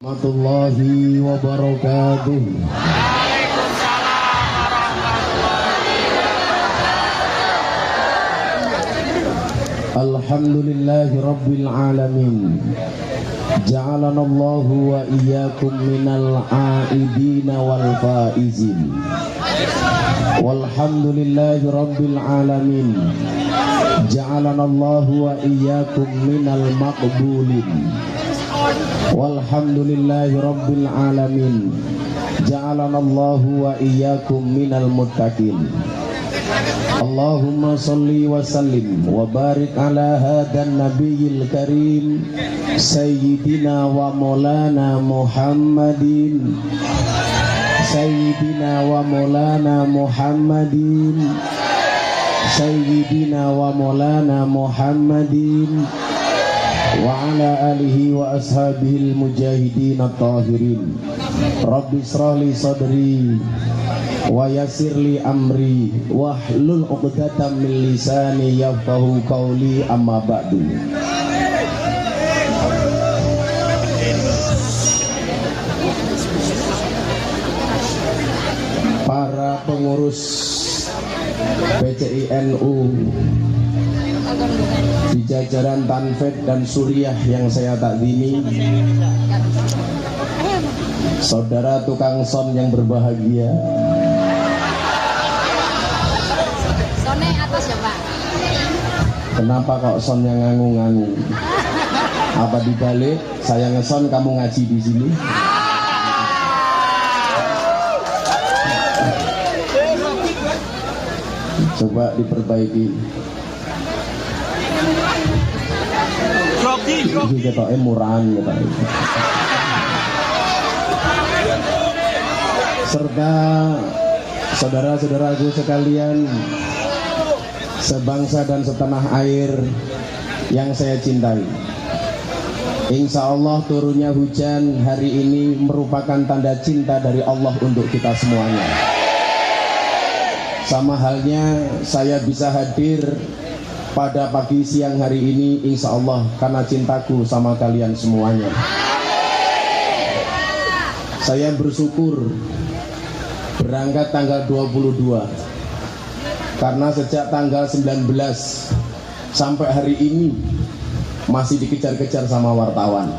Warahmatullahi wabarakatuh. Alhamdulillahi rabbil alamin. Ja'alanallahu wa iyyakum minal aidina wal faizin. Walhamdulillahi rabbil alamin. Ja'alanallahu wa iyyakum minal maqbulin. Walhamdulillahi rabbil alamin. Ja'alanallahu wa iyyakum minal muttaqin. Allahumma salli wa sallim wa barik ala hadan nabiyil karim sayyidina wa maulana Muhammadin. Sayyidina wa maulana Muhammadin. Sayyidina wa maulana Muhammadin wa ala alihi wa ashabihil mujahidin at-tahirin. Rabbi israh li sadri wa yassir li amri wahlul 'uqdatam min lisani yafqahu qawli, amma ba'du. Para pengurus PCI-NU di jajaran Tanfed dan Suriah yang saya takzimi, saudara tukang son yang berbahagia. Sonnya atas ya Pak. Kenapa kok sonnya ngangung-ngangung? Apa dibalik saya ngeson kamu ngaji di sini? Coba diperbaiki. Iki ketoke murahan ketoke. Serta saudara-saudaraku sekalian, sebangsa dan setanah air yang saya cintai. Insya Allah turunnya hujan hari ini merupakan tanda cinta dari Allah untuk kita semuanya. Sama halnya saya bisa hadir pada pagi siang hari ini insya Allah karena cintaku sama kalian semuanya. Saya bersyukur berangkat tanggal 22 karena sejak tanggal 19 sampai hari ini masih dikejar-kejar sama wartawan.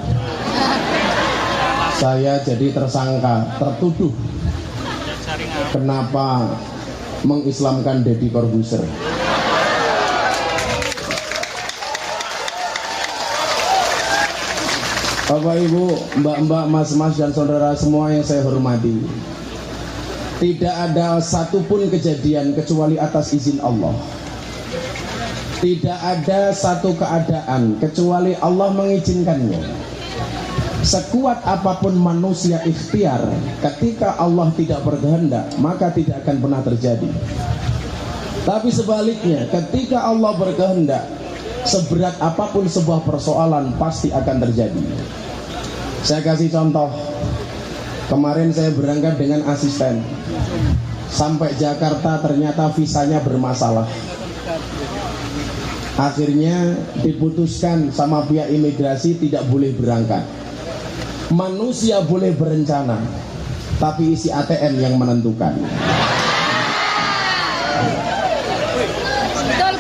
Saya jadi tersangka, tertuduh kenapa mengislamkan Deddy Corbuzier. Bapak Ibu, mbak-mbak, mas-mas dan saudara semua yang saya hormati, tidak ada satupun kejadian kecuali atas izin Allah. Tidak ada satu keadaan kecuali Allah mengizinkannya. Sekuat apapun manusia ikhtiar, ketika Allah tidak berkehendak, maka tidak akan pernah terjadi. Tapi sebaliknya, ketika Allah berkehendak, seberat apapun sebuah persoalan pasti akan terjadi. Saya kasih contoh. Kemarin saya berangkat dengan asisten. Sampai Jakarta ternyata visanya bermasalah. Akhirnya diputuskan sama pihak imigrasi tidak boleh berangkat. Manusia boleh berencana, tapi isi ATM yang menentukan.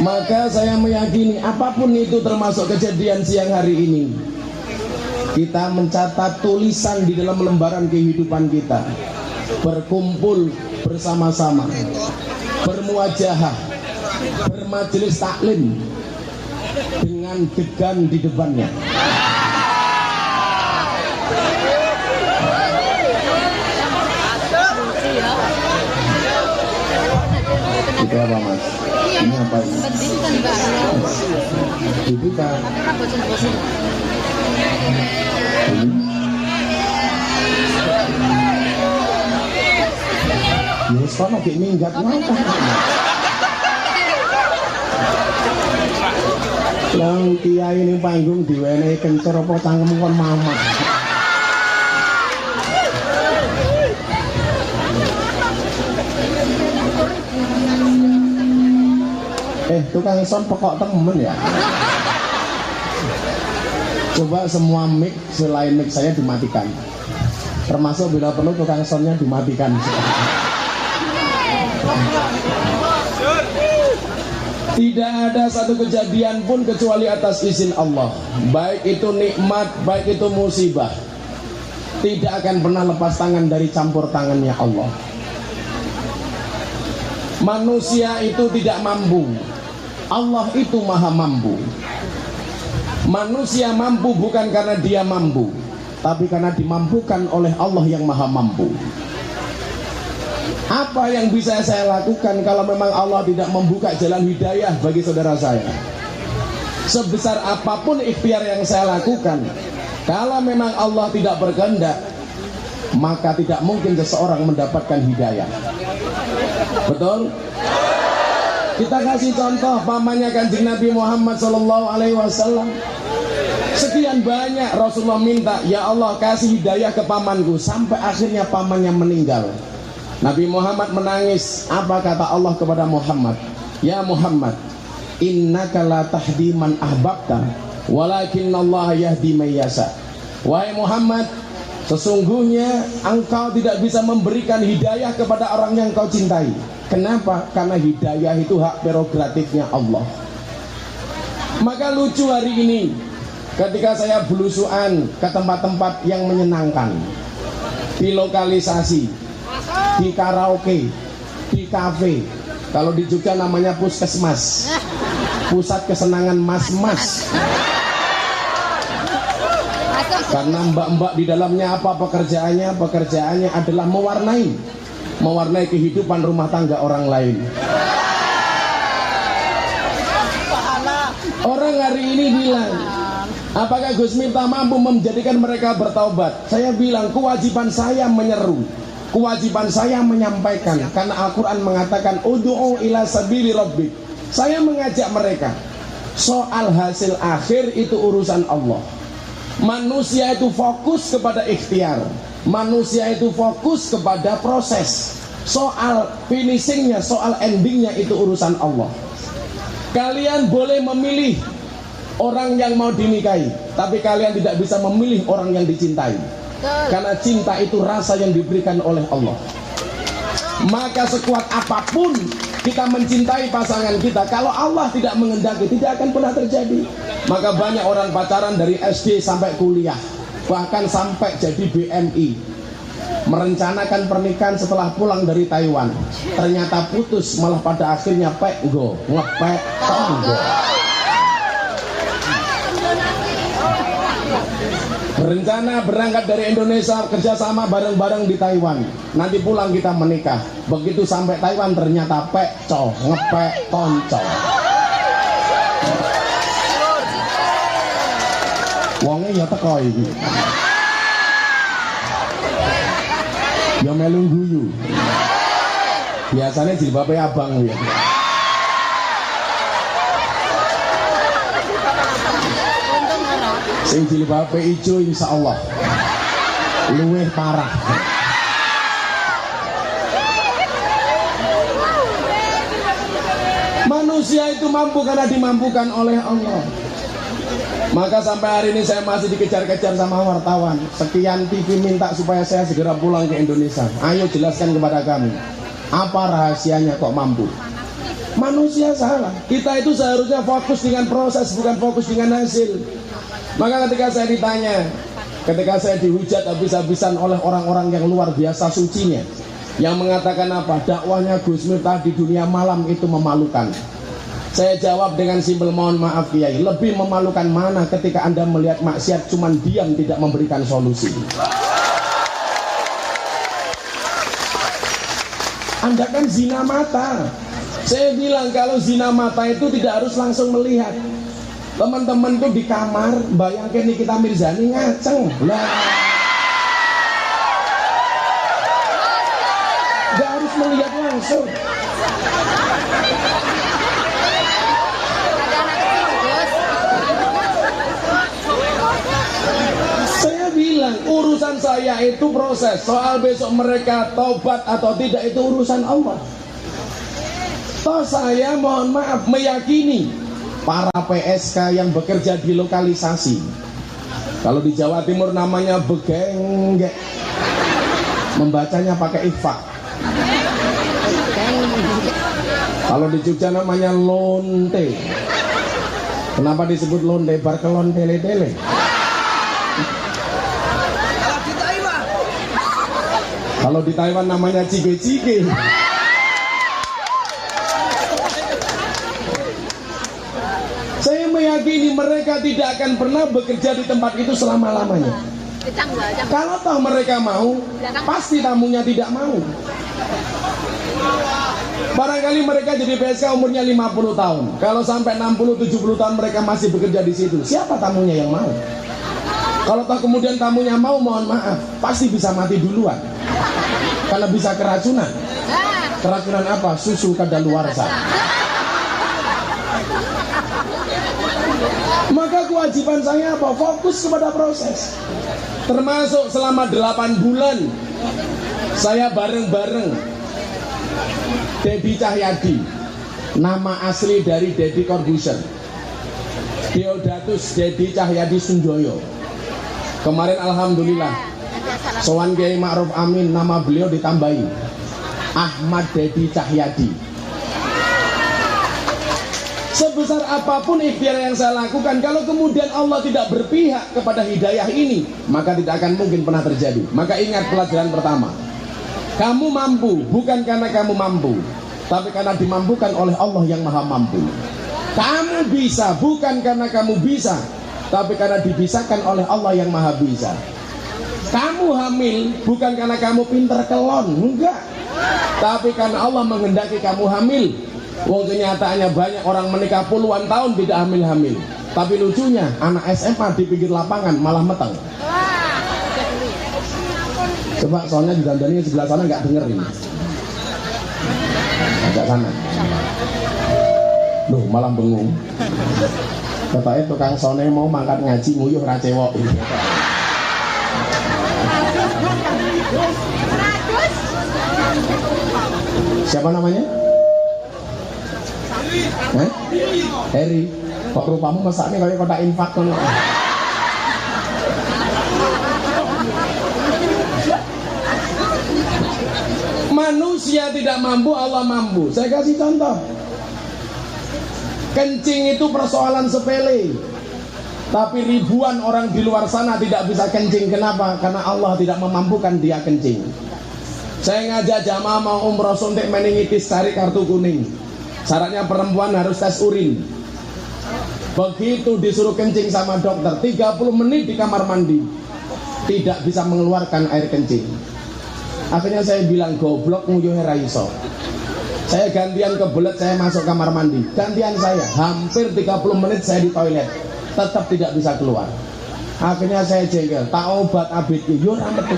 Maka saya meyakini apapun itu, termasuk kejadian siang hari ini, kita mencatat tulisan di dalam lembaran kehidupan kita, berkumpul bersama-sama, bermuajahah, bermajelis taklim dengan degan di depannya. Itu apa Mas? Ini apa ini? Dibuka. Ya sekolah kayak minggat ngapa? Yang kiai ini panggung diwenehi kencer apa cangkemmu kon mama. Tukang son pokok temen ya. Coba semua mic selain mic saya dimatikan. Termasuk bila perlu tukang soundnya dimatikan. Tidak ada satu kejadian pun kecuali atas izin Allah. Baik itu nikmat, baik itu musibah, tidak akan pernah lepas tangan dari campur tangannya Allah. Manusia itu tidak mampu, Allah itu maha mampu. Manusia mampu bukan karena dia mampu, tapi karena dimampukan oleh Allah yang maha mampu. Apa yang bisa saya lakukan kalau memang Allah tidak membuka jalan hidayah bagi saudara saya? Sebesar apapun ikhtiar yang saya lakukan, kalau memang Allah tidak berkehendak, maka tidak mungkin seseorang mendapatkan hidayah. Betul? Kita kasih contoh pamannya Kanjeng Nabi Muhammad SAW. Sekian banyak Rasulullah minta, ya Allah kasih hidayah ke pamanku, sampai akhirnya pamannya meninggal. Nabi Muhammad menangis. Apa kata Allah kepada Muhammad? Ya Muhammad, innaka la tahdi man ahbabta, walakinnallaha yahdi man yasha. Wahai Muhammad, sesungguhnya engkau tidak bisa memberikan hidayah kepada orang yang kau cintai. Kenapa? Karena hidayah itu hak prerogatifnya Allah. Maka lucu hari ini ketika saya belusuan ke tempat-tempat yang menyenangkan, di lokalisasi, di karaoke, di kafe. Kalau di Jogja namanya puskesmas, pusat kesenangan mas-mas. Karena mbak-mbak di dalamnya apa pekerjaannya? Pekerjaannya adalah mewarnai kehidupan rumah tangga orang lain. Orang hari ini bilang, apakah Gus Miftah mampu menjadikan mereka bertaubat? Saya bilang, kewajiban saya menyeru, kewajiban saya menyampaikan, karena Al-Quran mengatakan ud'u ila sabili rabbik. Saya mengajak mereka. Soal hasil akhir itu urusan Allah. Manusia itu fokus kepada ikhtiar, manusia itu fokus kepada proses. Soal finishingnya, soal endingnya itu urusan Allah. Kalian boleh memilih orang yang mau dinikahi, tapi kalian tidak bisa memilih orang yang dicintai. Karena cinta itu rasa yang diberikan oleh Allah. Maka sekuat apapun kita mencintai pasangan kita, kalau Allah tidak mengendaki, tidak akan pernah terjadi. Maka banyak orang pacaran dari SD sampai kuliah, bahkan sampai jadi BMI, merencanakan pernikahan setelah pulang dari Taiwan. Ternyata putus, malah pada akhirnya pekgo, ngepek, tonggo. Berencana berangkat dari Indonesia, kerjasama bareng-bareng di Taiwan. Nanti pulang kita menikah. Begitu sampai Taiwan ternyata pekco, ngepek, tonco. Wongnya ya teko iki. Ya melu guyu. Biasanya jilbabnya abang ya. Sing jilbabe ijo insyaallah luwih parah. Manusia itu mampu karena dimampukan oleh Allah. Maka sampai hari ini saya masih dikejar-kejar sama wartawan. Sekian TV minta supaya saya segera pulang ke Indonesia. Ayo jelaskan kepada kami, apa rahasianya kok mampu? Manusia salah. Kita itu seharusnya fokus dengan proses, bukan fokus dengan hasil. Maka ketika saya ditanya, ketika saya dihujat habis-habisan oleh orang-orang yang luar biasa sucinya, yang mengatakan apa? Dakwahnya Gus Miftah di dunia malam itu memalukan. Saya jawab dengan simpel, mohon maaf Kiai, lebih memalukan mana ketika Anda melihat maksiat cuman diam tidak memberikan solusi. Anda kan zina mata. Saya bilang kalau zina mata itu tidak harus langsung melihat. Teman-teman tuh di kamar, bayangkan Nikita Mirzani ngaceng lah. Gak harus melihat langsung. Saya bilang urusan saya itu proses. Soal besok mereka taubat atau tidak itu urusan Allah. Toh saya mohon maaf meyakini para PSK yang bekerja di lokalisasi. Kalau di Jawa Timur namanya begenggek. membacanya pakai ikhfa. Kalau di Jogja namanya lonte. Kenapa disebut lonte? Bar kelon tele-tele. Kalau di Taiwan namanya cige-cige. Saya meyakini mereka tidak akan pernah bekerja di tempat itu selama-lamanya. Kalau toh mereka mau, pasti tamunya tidak mau. Barangkali mereka jadi PSK umurnya 50 tahun. Kalau sampai 60-70 tahun mereka masih bekerja di situ, siapa tamunya yang mau? Kalau toh kemudian tamunya mau, mohon maaf, pasti bisa mati duluan. Karena bisa keracunan. Keracunan apa? Susu kadaluarsa. Maka kewajiban saya apa? Fokus kepada proses. Termasuk selama 8 bulan saya bareng-bareng Dedi Cahyadi. Nama asli dari Deddy Corbuzier, Deodatus Dedi Cahyadi Sunjoyo. Kemarin alhamdulillah sowan Kiai Ma'ruf Amin, nama beliau ditambahi Ahmad Dedi Cahyadi. Sebesar apapun ikhtiar yang saya lakukan, kalau kemudian Allah tidak berpihak kepada hidayah ini, maka tidak akan mungkin pernah terjadi. Maka ingat pelajaran pertama, kamu mampu bukan karena kamu mampu, tapi karena dimampukan oleh Allah yang maha mampu. Kamu bisa bukan karena kamu bisa, tapi karena dibisakan oleh Allah yang maha bisa. Kamu hamil bukan karena kamu pinter kelon, enggak, tapi karena Allah menghendaki kamu hamil. Wong kenyataannya banyak orang menikah puluhan tahun tidak hamil-hamil, tapi lucunya anak SMA di pinggir lapangan malah meteng. Coba soalnya digandani sebelah sana nggak denger ini. Agak sana. Loh malah bengong. Katanya tukang sone mau mangkat ngaji nguyuh ra cewek. Siapa namanya? Heri. Kok rupamu mesaknya kayak kotak infak kan? Manusia tidak mampu, Allah mampu. Saya kasih contoh. Kencing itu persoalan sepele, tapi ribuan orang di luar sana tidak bisa kencing. Kenapa? Karena Allah tidak memampukan dia kencing. Saya ngajak jamaah mau umroh suntik meningitis, cari kartu kuning. Syaratnya perempuan harus tes urin. Begitu disuruh kencing sama dokter, 30 menit di kamar mandi tidak bisa mengeluarkan air kencing. Akhirnya saya bilang goblok nguyuhe ra iso. Saya gantian kebelet, saya masuk kamar mandi. Gantian saya, hampir 30 menit saya di toilet, tetap tidak bisa keluar. Akhirnya saya jengkel, tak obat ABG, yo ra metu.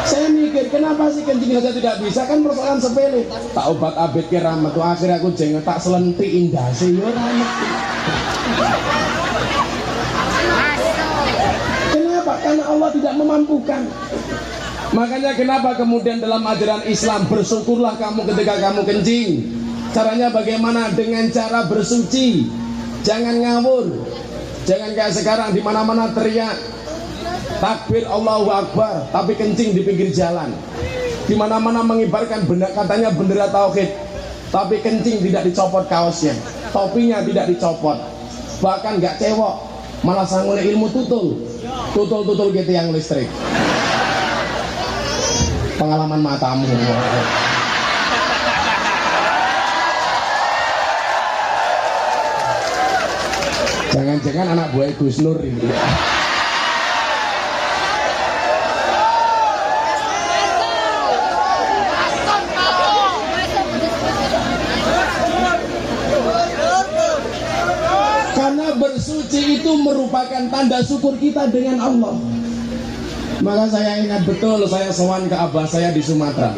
Saya mikir, kenapa sih kencing saja tidak bisa? Kan persoalan sepele. Tak obat ABG ra metu. Akhirnya aku jengkel, tak selenti indah sih, yo ra metu. Kenapa? Karena Allah tidak memampukan. Makanya kenapa kemudian dalam ajaran Islam bersyukurlah kamu ketika kamu kencing. Caranya bagaimana? Dengan cara bersuci. Jangan ngawur. Jangan kayak sekarang di mana-mana teriak takbir Allahu Akbar, tapi kencing di pinggir jalan. Di mana-mana mengibarkan benda, katanya bendera tauhid, tapi kencing tidak dicopot kaosnya, topinya tidak dicopot, bahkan nggak cewek, malah sangune ilmu tutul gitu yang listrik. Pengalaman matamu. Jangan-jangan anak buah Gus Nur ini. Karena bersuci itu merupakan tanda syukur kita dengan Allah. Maka saya ingat betul saya sowan ke abah saya di Sumatera.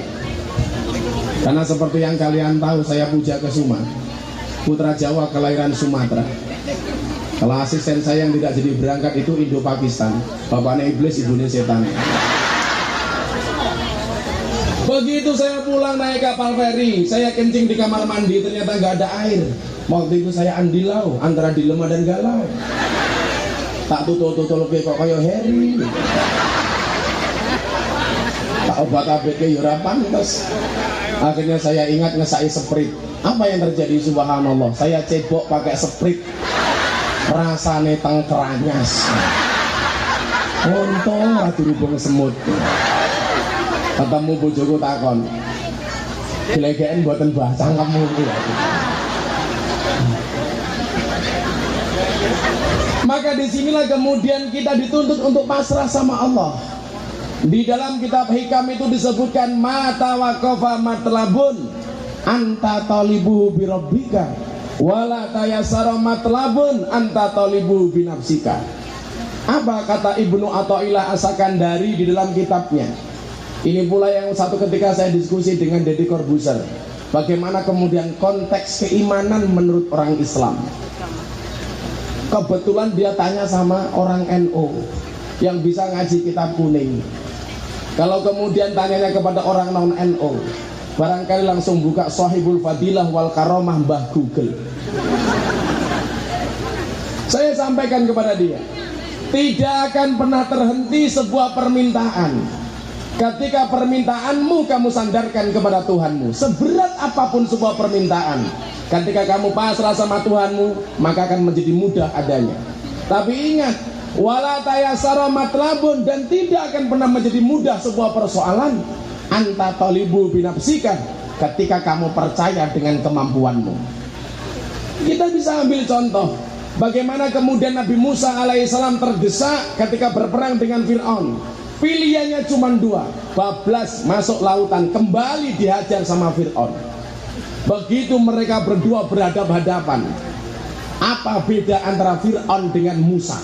Karena seperti yang kalian tahu, saya puja Kesuma, putra Jawa kelahiran Sumatera. Kalau asisten saya yang tidak jadi berangkat itu Indo-Pakistan, bapaknya iblis, ibunya setan. Begitu saya pulang naik kapal feri, saya kencing di kamar mandi, ternyata nggak ada air. Waktu itu saya andilau antara dilema dan galau. Tak tutul-tutul kok kayak Harry. obat ABK ya ora pantes. Akhirnya saya ingat ngesai Sprite. Apa yang terjadi? Subhanallah, saya cebok pakai Sprite, rasane tengkeranyas. Untung ora dirubung semut. Ketemu bojoku takon, glegeken mboten mbah cangkemmu iki. Maka disinilah kemudian kita dituntut untuk pasrah sama Allah. Di dalam kitab Hikam itu disebutkan mata waqafa matlabun anta talibu bi rabbika wala tayassara matlabun anta talibu bi nafsika. Apa kata Ibnu Athaillah As-Sakandari di dalam kitabnya? Ini pula yang satu ketika saya diskusi dengan Deddy Corbuzier. Bagaimana kemudian konteks keimanan menurut orang Islam. Kebetulan dia tanya sama orang NU yang bisa ngaji kitab kuning. Kalau kemudian tanyanya kepada orang non NU, barangkali langsung buka Shahibul Fadilah wal Karomah Mbah Google. Saya sampaikan kepada dia, tidak akan pernah terhenti sebuah permintaan ketika permintaanmu kamu sandarkan kepada Tuhanmu. Seberat apapun sebuah permintaan, ketika kamu pasrah sama Tuhanmu, maka akan menjadi mudah adanya. Tapi ingat, wala tayassara matlabun, dan tidak akan pernah menjadi mudah sebuah persoalan anta talibu binafsika, ketika kamu percaya dengan kemampuanmu. Kita bisa ambil contoh bagaimana kemudian Nabi Musa alaihissalam tergesa ketika berperang dengan Fir'aun. Pilihannya cuma dua, bablas masuk lautan, kembali dihajar sama Fir'aun. Begitu mereka berdua berhadapan-hadapan, apa beda antara Fir'aun dengan Musa?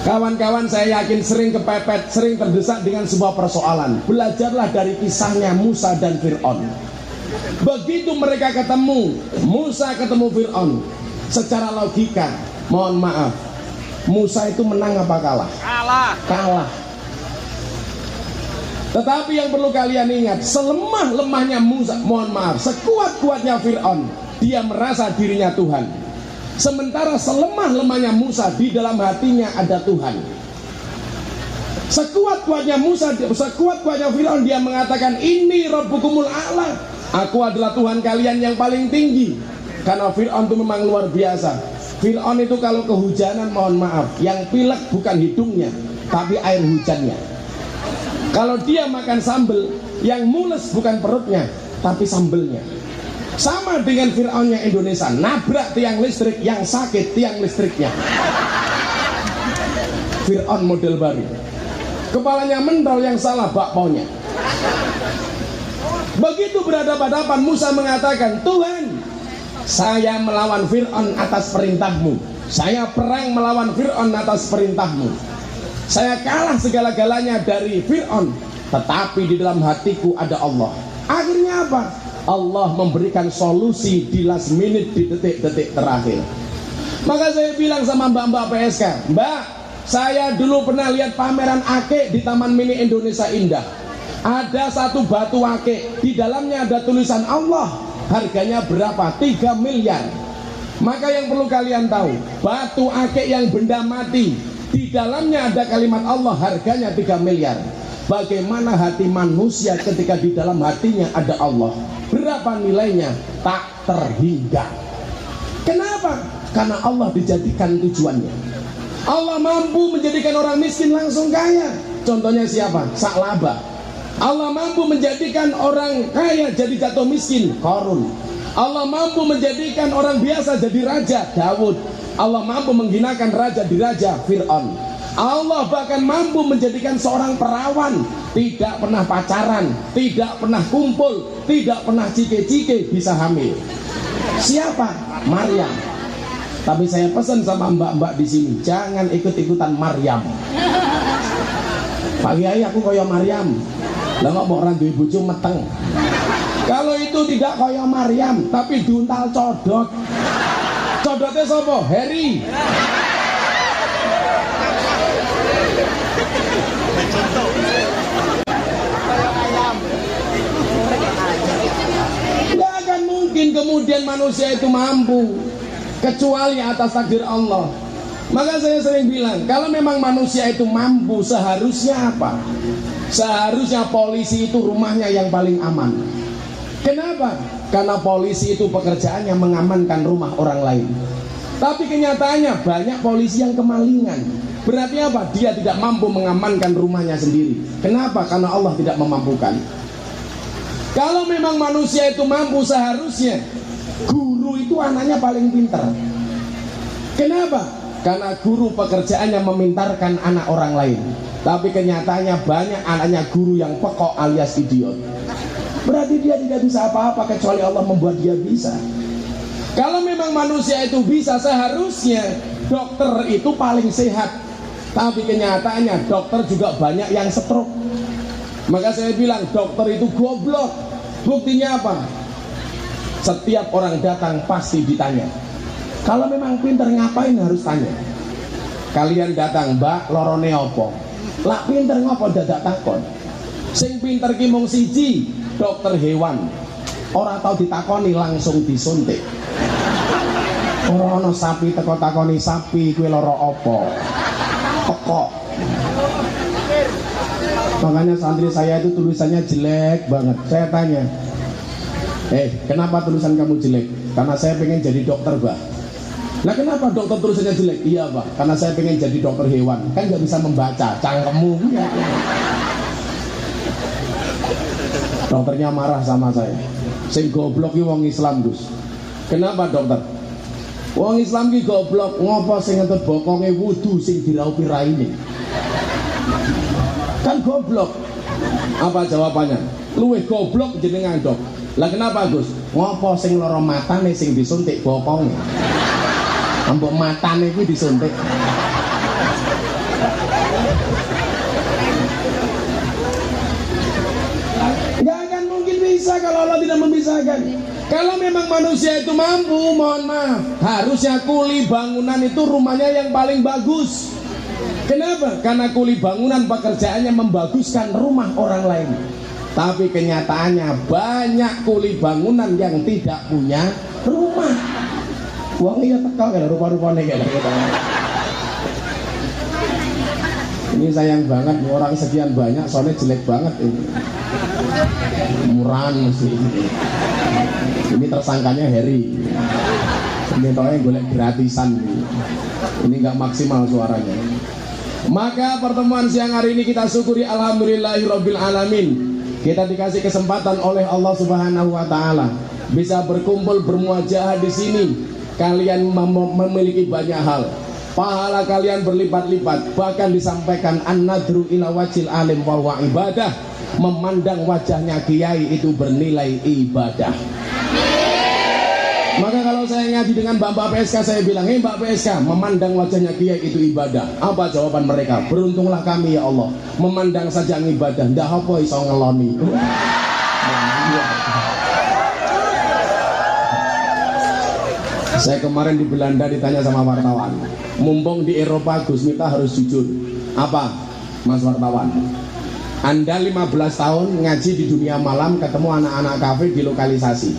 Kawan-kawan, saya yakin sering kepepet, sering terdesak dengan sebuah persoalan. Belajarlah dari kisahnya Musa dan Fir'aun. Begitu mereka ketemu, Musa ketemu Fir'aun, secara logika, mohon maaf, Musa itu menang apa kalah? Kalah. Tetapi yang perlu kalian ingat, selemah-lemahnya Musa, mohon maaf, sekuat-kuatnya Fir'aun, dia merasa dirinya Tuhan. Sementara selemah-lemahnya Musa, di dalam hatinya ada Tuhan. Sekuat-kuatnya Musa, sekuat-kuatnya Fir'aun, dia mengatakan, ini Rabbukumul A'la, aku adalah Tuhan kalian yang paling tinggi. Karena Fir'aun itu memang luar biasa. Fir'aun itu kalau kehujanan, mohon maaf, yang pilek bukan hidungnya, tapi air hujannya. Kalau dia makan sambal, yang mules bukan perutnya, tapi sambelnya. Sama dengan Fir'aunnya Indonesia, nabrak tiang listrik, yang sakit tiang listriknya. Fir'aun model baru, kepalanya mendol, yang salah bakpaunya. Begitu berhadapan-hadapan, Musa mengatakan, Tuhan, saya melawan Fir'aun atas perintahmu, saya perang melawan Fir'aun atas perintahmu, saya kalah segala-galanya dari Fir'aun, tetapi di dalam hatiku ada Allah. Akhirnya apa? Allah memberikan solusi di last minute, di detik-detik terakhir. Maka saya bilang sama mbak-mbak PSK, Mbak, saya dulu pernah lihat pameran akik di Taman Mini Indonesia Indah. Ada satu batu akik, di dalamnya ada tulisan Allah. Harganya berapa? 3 miliar. Maka yang perlu kalian tahu, batu akik yang benda mati, di dalamnya ada kalimat Allah, harganya 3 miliar. Bagaimana hati manusia ketika di dalam hatinya ada Allah? Berapa nilainya? Tak terhingga. Kenapa? Karena Allah dijadikan tujuannya. Allah mampu menjadikan orang miskin langsung kaya. Contohnya siapa? Sa'labah. Allah mampu menjadikan orang kaya jadi jatuh miskin, Qarun. Allah mampu menjadikan orang biasa jadi raja, Daud. Allah mampu menghinakan raja di raja, Fir'aun. Allah bahkan mampu menjadikan seorang perawan, tidak pernah pacaran, tidak pernah kumpul, tidak pernah cike-cike, bisa hamil. Siapa? Maryam. Tapi saya pesan sama mbak-mbak di sini, jangan ikut-ikutan Maryam. Pak Kiai, aku kaya Maryam. Lah kok mau orang duwe bojo meteng. Kalau itu tidak kaya Maryam, tapi diuntal codot. Codotnya sapa? Harry. Tidak akan mungkin kemudian manusia itu mampu, kecuali atas takdir Allah. Maka saya sering bilang, kalau memang manusia itu mampu, seharusnya apa? Seharusnya polisi itu rumahnya yang paling aman. Kenapa? Karena polisi itu pekerjaannya mengamankan rumah orang lain. Tapi kenyataannya banyak polisi yang kemalingan. Berarti apa? Dia tidak mampu mengamankan rumahnya sendiri. Kenapa? Karena Allah tidak memampukan. Kalau memang manusia itu mampu, seharusnya guru itu anaknya paling pintar. Kenapa? Karena guru pekerjaannya memintarkan anak orang lain. Tapi kenyataannya banyak anaknya guru yang pekok alias idiot. Berarti dia tidak bisa apa-apa kecuali Allah membuat dia bisa. Kalau memang manusia itu bisa, seharusnya dokter itu paling sehat. Tapi kenyataannya dokter juga banyak yang stroke. Maka saya bilang dokter itu goblok. Buktinya apa? Setiap orang datang pasti ditanya. Kalau memang pinter ngapain harus tanya. Kalian datang, Mbak, lorone opo? Lah pinter ngopo dadak takon. Sing pinter ki mung siji, dokter hewan. Ora tau ditakoni langsung disuntik. Ora ana sapi teko takoni sapi kuwi lara opo? Pekok. Makanya santri saya itu tulisannya jelek banget. Saya tanya, kenapa tulisan kamu jelek? Karena saya pengen jadi dokter, Mbak. Nah kenapa dokter tulisannya jelek? Iya Pak, karena saya pengen jadi dokter hewan. Kan nggak bisa membaca, cangkemmu. Dokternya marah sama saya. Sing goblok ki wong Islam, Gus. Kenapa dokter? Wong Islam ki goblok, ngopo sing ngentut bokonge wudu sing diraupi raine. Kan goblok. Apa jawabannya? Luwih goblok jenengan, Dok. Lah kenapa, Gus? Ngopo sing lara matane sing disuntik bokonge? Ambok matane kuwi disuntik. Gak akan mungkin bisa kalau Allah tidak memisahkan. Kalau memang manusia itu mampu, mohon maaf, harusnya kuli bangunan itu rumahnya yang paling bagus. Kenapa? Karena kuli bangunan pekerjaannya membaguskan rumah orang lain. Tapi kenyataannya banyak kuli bangunan yang tidak punya rumah. Uang iya tekal kan rupa-rupanya kayak gitu. Ini sayang banget orang sekian banyak soalnya jelek banget ini. Murahan mesti. Ini tersangkanya Heri. Ini tohnya golek gratisan. Ini nggak maksimal suaranya. Maka pertemuan siang hari ini kita syukuri alhamdulillahirabbil alamin. Kita dikasih kesempatan oleh Allah Subhanahu wa taala bisa berkumpul bermuajahah di sini. Kalian memiliki banyak hal. Pahala kalian berlipat-lipat. Bahkan disampaikan an-nadru ila wajil alim wa wa ibadah. Memandang wajahnya kiai itu bernilai ibadah. Maka kalau saya ngaji dengan Mbak PSK, saya bilang, Mbak PSK, memandang wajahnya kiai itu ibadah. Apa jawaban mereka? Beruntunglah kami ya Allah, memandang saja ibadah. Ndak apa iso ngeloni. Saya kemarin di Belanda ditanya sama wartawan, mumpung di Eropa Gus Miftah harus jujur. Apa Mas wartawan? Anda 15 tahun ngaji di dunia malam, ketemu anak-anak kafe di lokalisasi.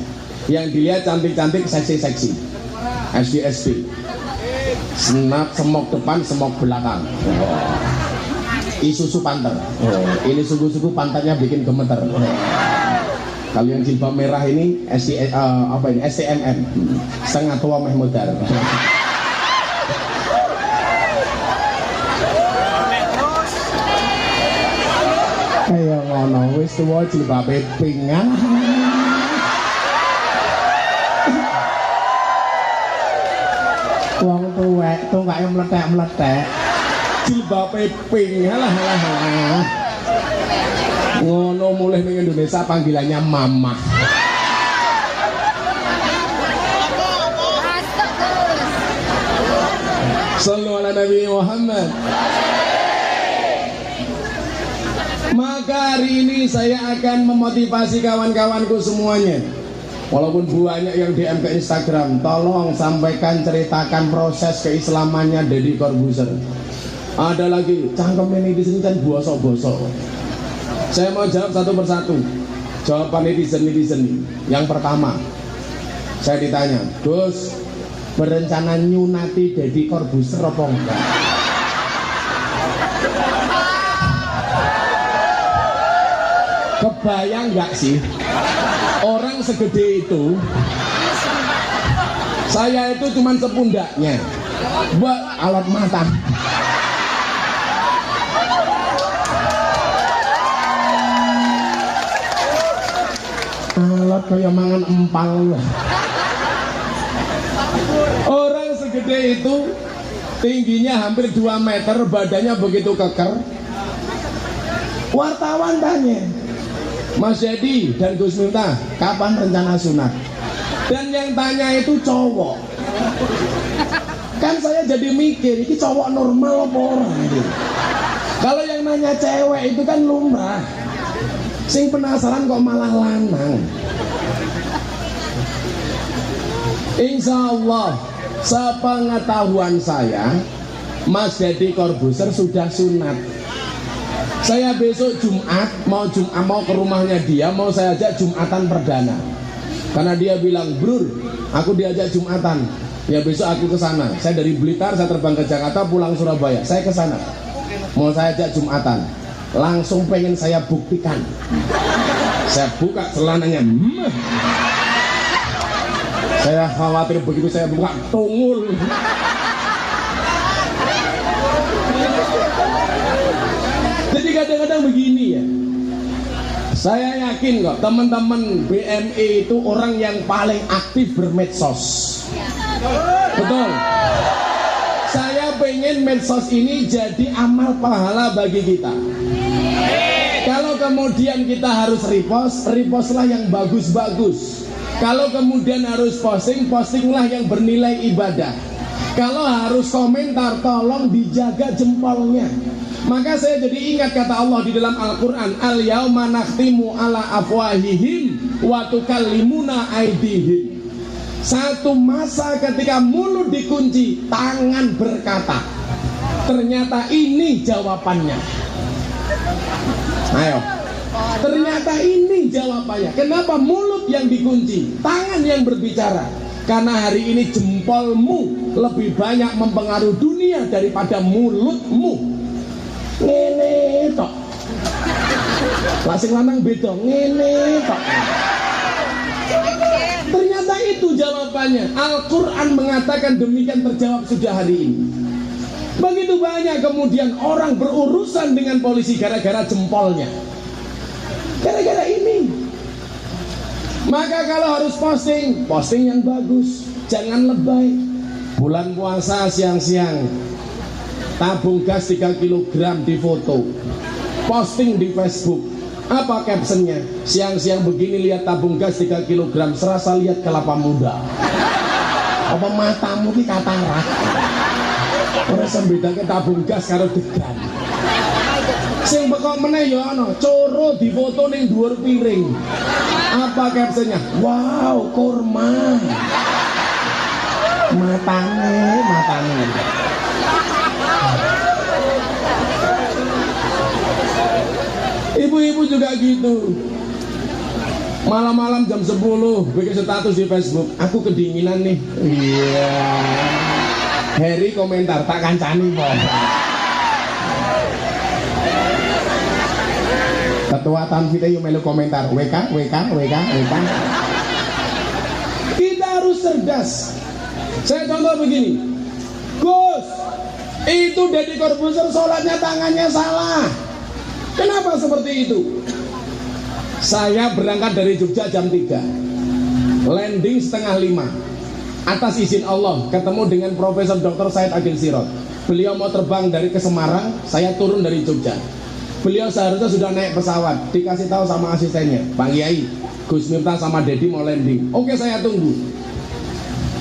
Yang dilihat cantik-cantik, seksi-seksi, SD-SD, senap, semok depan, semok belakang. Isuzu Panther. Ini sungguh-sungguh pantatnya bikin gemeter. Kalau yang jilbab merah ini STMM, setengah tua meh modal. Kayak ngono wis tuwa jilbabe pink. Wong tuwek tungkae meletek-meletek. Jilbabe pink. Halah. Ngono mulai ning Indonesia panggilannya mama. Sallu ala Nabi Muhammad. Maka hari ini saya akan memotivasi kawan-kawanku semuanya. Walaupun banyak yang DM ke Instagram, tolong sampaikan, ceritakan proses keislamannya Deddy Corbuzier. Ada lagi cangkem ini di sini kan bosok-bosok. Saya mau jawab satu persatu. Jawaban netizen ini. Yang pertama, saya ditanya, Gus, berencana nyunati Deddy Corbuzier apa enggak? Kebayang nggak sih orang segede itu? Saya itu cuman sepundaknya, buat alat mata. Alat kayak mangan empal. Orang segede itu, tingginya hampir 2 meter, badannya begitu keker. Wartawan tanya, Mas Dedi dan Gus Miftah, kapan rencana sunat? Dan yang tanya itu cowok. Kan saya jadi mikir, ini cowok normal apa orang gitu. Kalau yang nanya cewek itu kan lumrah. Sing penasaran kok malah lanang. Insya Allah, sepengetahuan saya, Mas Deddy Corbuzier sudah sunat. Saya besok Jumat mau ke rumahnya dia, mau saya ajak Jumatan perdana. Karena dia bilang, "Brur, aku diajak Jumatan." Ya besok aku ke sana. Saya dari Blitar, saya terbang ke Jakarta, pulang Surabaya. Saya ke sana. Mau saya ajak Jumatan. Langsung pengen saya buktikan. Saya buka celananya. Saya khawatir begitu saya buka tungul. Jadi kadang-kadang begini ya. Saya yakin kok teman-teman BMI itu orang yang paling aktif bermedsos. Betul. Saya pengen medsos ini jadi amal pahala bagi kita. Kalau kemudian kita harus repostlah yang bagus-bagus. Kalau kemudian harus postinglah yang bernilai ibadah. Kalau harus komentar, tolong dijaga jempolnya. Maka saya jadi ingat kata Allah di dalam Al-Quran, Al-yauma nakhtimu ala afwahihim wa tukallimuna aydihim. Satu masa ketika mulut dikunci, tangan berkata. Ternyata ini jawabannya. Ayo. Ternyata ini jawabannya. Kenapa mulut yang dikunci, tangan yang berbicara? Karena hari ini jempolmu lebih banyak mempengaruhi dunia daripada mulutmu. Ngene tok. Lah sing lanang beda, ngene tok. Ternyata itu jawabannya. Al-Quran mengatakan demikian, terjawab sudah hari ini. Begitu banyak kemudian orang berurusan dengan polisi gara-gara jempolnya. Gara-gara ini. Maka kalau harus posting yang bagus. Jangan lebay. Bulan puasa siang-siang, tabung gas 3 kg di foto, posting di Facebook. Apa captionnya? Siang-siang begini lihat tabung gas 3 kg, serasa lihat kelapa muda. Apa matamu ki katarak? Ora sembedake tabung gas karo degan. Sing bekok meneh ya ana, coro difoto ning dhuwur piring. Apa captionnya? Wow, kurma. Matane. Ibu-ibu juga gitu. Malam-malam jam 10 bikin status di Facebook, aku kedinginan nih. Iya. Harry komentar, tak kancani po. Ketua Tanfite yuk melu komentar, WK. Kita harus cerdas. Saya contoh begini, Gus, itu Deddy Corbuzier sholatnya tangannya salah. Kenapa seperti itu? Saya berangkat dari Jogja jam 3, landing setengah 5. Atas izin Allah ketemu dengan Profesor Dr. Said Agil Sirot. Beliau mau terbang dari ke Semarang, saya turun dari Jogja. Beliau seharusnya sudah naik pesawat, dikasih tahu sama asistennya, Pak Kiai, Gus Miftah sama Deddy mau landing. Oke, saya tunggu.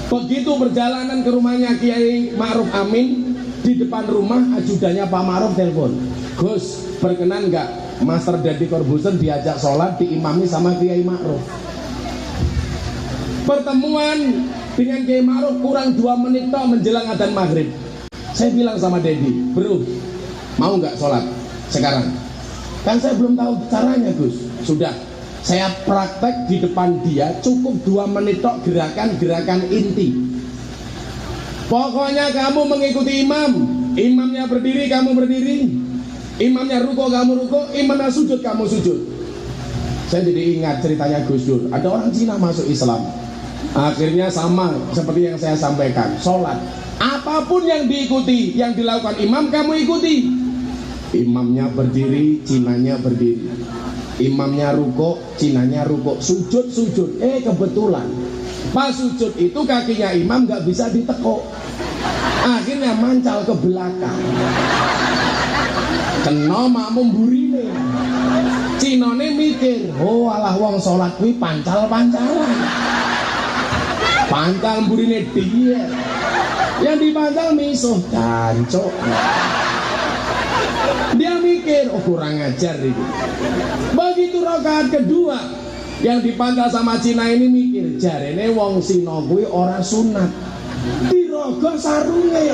Begitu perjalanan ke rumahnya Kiai Ma'ruf Amin, di depan rumah ajudannya Pak Ma'ruf telepon, Gus, berkenan nggak Master Deddy Corbuzier diajak sholat diimami sama Kiai Ma'ruf? Pertemuan dengan Kiai Ma'ruf kurang 2 menit toh menjelang adzan maghrib. Saya bilang sama Deddy, bro, mau nggak sholat sekarang? Kan saya belum tahu caranya, Gus. Sudah, saya praktek di depan dia, cukup 2 menit tok gerakan-gerakan inti. Pokoknya kamu mengikuti imam. Imamnya berdiri, kamu berdiri. Imamnya ruko, kamu ruko. Imamnya sujud, kamu sujud. Saya jadi ingat ceritanya Gus Dur. Ada orang Cina masuk Islam. Akhirnya sama seperti yang saya sampaikan, sholat. Apapun yang diikuti, yang dilakukan imam, kamu ikuti. Imamnya berdiri, Cinanya berdiri. Imamnya ruko, Cinanya ruko. Sujud, sujud. Kebetulan pas sujud itu kakinya imam gak bisa ditekuk. Akhirnya mancal ke belakang. Kena makmum burine. Cinone mikir, oh alah wong sholat kuwi pancal-pancalan. Pancal burine dia. Yang dipancal misuh cancuk. Dia mikir, oh kurang ajar itu. Begitu rakaat kedua, yang dipancal sama Cina ini mikir, jarene wong Sina kuwi ora sunat. Dirogo sarunge.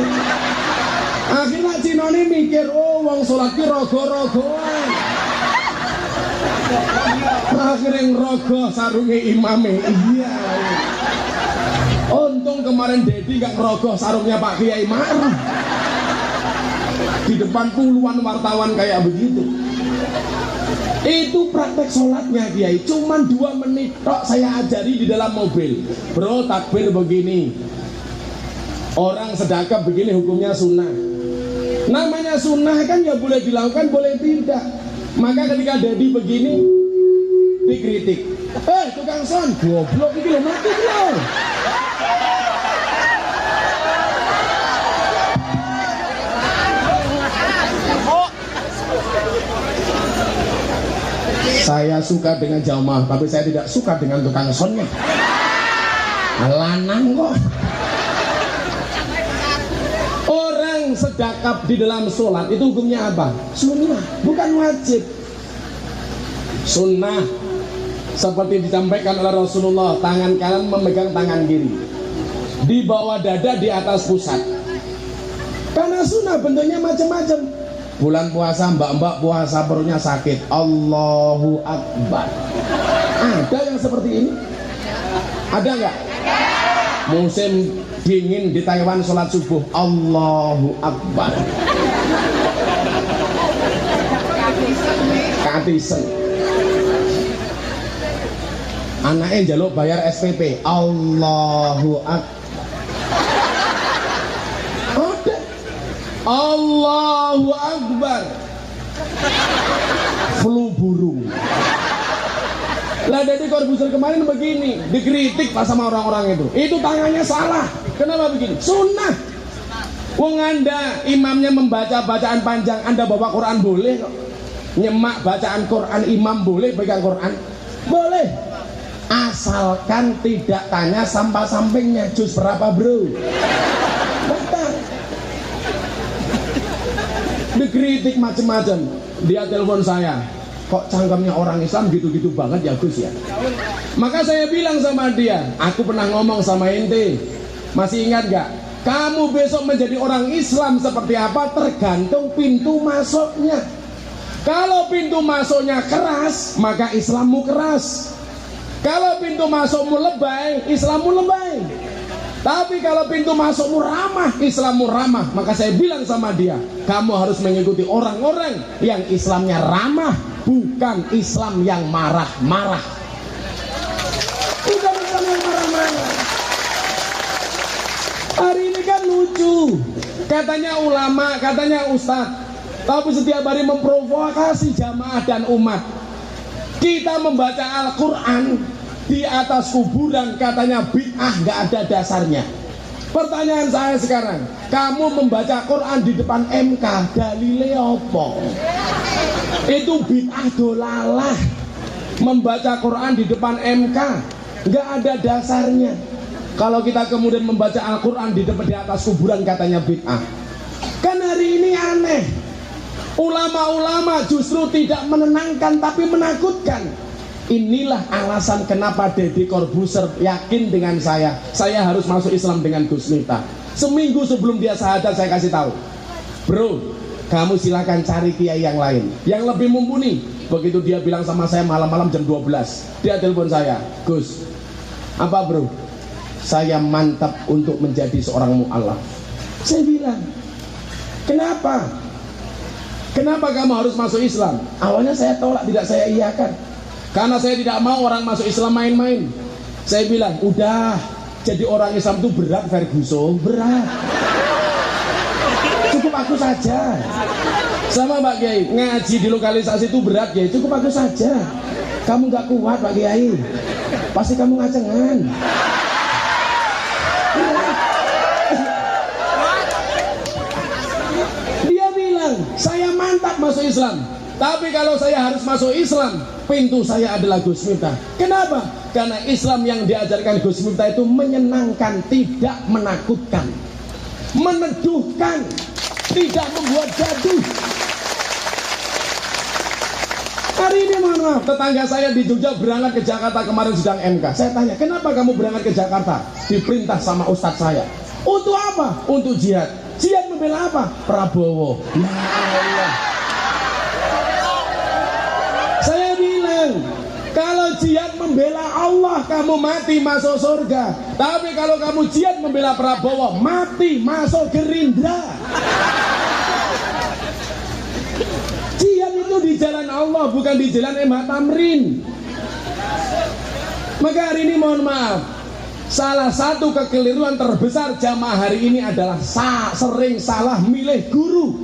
Akhirnya Cina ini mikir, oh wong sholat ki rogo-rogoan. Akhirnya ngerogo sarunge imame. Iya. Untung kemarin Dedi gak ngerogoh sarungnya Pak Kiai Ma'ruf. Di depan puluhan wartawan kayak begitu. Itu praktek sholatnya Kiai. Cuman 2 menit tok saya ajari di dalam mobil. Bro, takbir begini. Orang sedekah begini hukumnya sunnah. Namanya sunnah kan ya boleh dilakukan, boleh tidak. Maka ketika Dedi begini dikritik. Tukang son, goblok iki lho, mati lho. Saya suka dengan jamaah, tapi saya tidak suka dengan tukang sonnya. Lanang kok. Orang sedekap di dalam sholat itu hukumnya apa? Sunnah, bukan wajib. Sunnah seperti disampaikan oleh Rasulullah, tangan kanan memegang tangan kiri, di bawah dada, di atas pusat. Karena sunnah bentuknya macam-macam. Bulan puasa, mbak-mbak puasa perutnya sakit, Allahu Akbar. Ada yang seperti ini? Ada nggak? Musim dingin di Taiwan sholat subuh, Allahu Akbar. Katisen. Anaknya njaluk bayar SPP, Allahu Akbar. Allahu Akbar. Flu burung. Lah dari Corbuzier kemarin begini, dikritik pas sama orang-orang itu. Itu tangannya salah. Kenapa begini? Sunnah. Wong Anda imamnya membaca bacaan panjang, Anda bawa Quran boleh kok. Nyemak bacaan Quran imam boleh, pegang Quran boleh. Asalkan tidak tanya sampah-sampingnya, juz berapa bro? Betul. Dikritik macam-macam. Dia telepon saya, kok cangkemnya orang Islam gitu-gitu banget ya Gus ya. Maka saya bilang sama dia, aku pernah ngomong sama ente, masih ingat gak? Kamu besok menjadi orang Islam seperti apa tergantung pintu masuknya. Kalau pintu masuknya keras, maka Islammu keras. Kalau pintu masukmu lebay, Islammu lebay. Tapi kalau pintu masukmu ramah, Islammu ramah. Maka saya bilang sama dia, kamu harus mengikuti orang-orang yang Islamnya ramah, bukan Islam yang marah-marah. Bukan Islam yang marah-marah. Hari ini kan lucu, katanya ulama, katanya ustadz, tapi setiap hari memprovokasi jamaah dan umat. Kita membaca Al-Quran di atas kuburan, katanya bid'ah, gak ada dasarnya. Pertanyaan saya sekarang, kamu membaca Quran di depan MK, dalile apa? Itu bid'ah dolalah. Membaca Quran di depan MK gak ada dasarnya. Kalau kita kemudian membaca Al-Quran di atas kuburan, katanya bid'ah. Kan hari ini aneh. Ulama-ulama justru tidak menenangkan tapi menakutkan. Inilah alasan kenapa Deddy Corbuzier yakin dengan saya harus masuk Islam dengan Gus Miftah. Seminggu sebelum dia syahadat saya kasih tahu, bro, kamu silakan cari kiai yang lain yang lebih mumpuni. Begitu dia bilang sama saya malam-malam jam 12, dia telepon saya, Gus, apa bro? saya mantap untuk menjadi seorang mu'alaf. Saya bilang, kenapa? Kenapa kamu harus masuk Islam? Awalnya saya tolak, tidak saya iyakan. Karena saya tidak mau orang masuk Islam main-main. Saya bilang, udah, jadi orang Islam itu berat, Ferguson, berat. Cukup aku saja. Sama Pak Kiai, ngaji di lokalisasi itu berat ya, cukup aku saja. Kamu gak kuat Pak Kiai, pasti kamu ngacengan. Dia bilang, saya mantap masuk Islam, tapi kalau saya harus masuk Islam, pintu saya adalah Gus Miftah. Kenapa? Karena Islam yang diajarkan Gus Miftah itu menyenangkan, tidak menakutkan, meneduhkan, tidak membuat gaduh. Hari ini mohon maaf, tetangga saya di Jogja berangkat ke Jakarta kemarin sidang MK. Saya tanya, kenapa kamu berangkat ke Jakarta? Diperintah sama ustadz saya. Untuk apa? Untuk jihad. Jihad membela apa? Prabowo. Ya Allah. Saya bilang, kalau jihad membela Allah, kamu mati masuk surga. Tapi kalau kamu jihad membela Prabowo, mati masuk Gerindra. Jihad itu di jalan Allah, bukan di jalan MH Tamrin. Maka hari ini mohon maaf, salah satu kekeliruan terbesar jamaah hari ini adalah sering salah milih guru.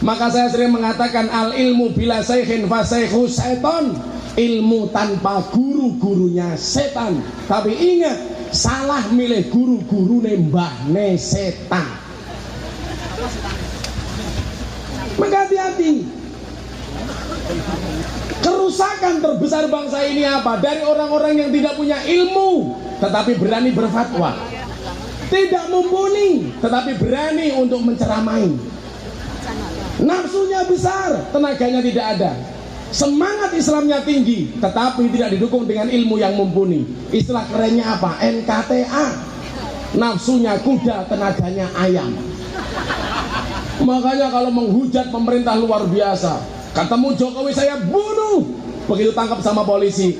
Maka saya sering mengatakan, al ilmu bila saykhin fa saykhu seton. Ilmu tanpa guru, gurunya setan. Tapi ingat, salah milih guru, gurune mbahne setan. Maka hati-hati. Kerusakan terbesar bangsa ini apa? Dari orang-orang yang tidak punya ilmu tetapi berani berfatwa, tidak mumpuni tetapi berani untuk menceramai. Nafsunya besar, tenaganya tidak ada. Semangat Islamnya tinggi tetapi tidak didukung dengan ilmu yang mumpuni. Istilah kerennya apa? NKTA. Nafsunya kuda, tenaganya ayam. Makanya kalau menghujat pemerintah luar biasa. Ketemu Jokowi saya bunuh. Begitu tangkap sama polisi,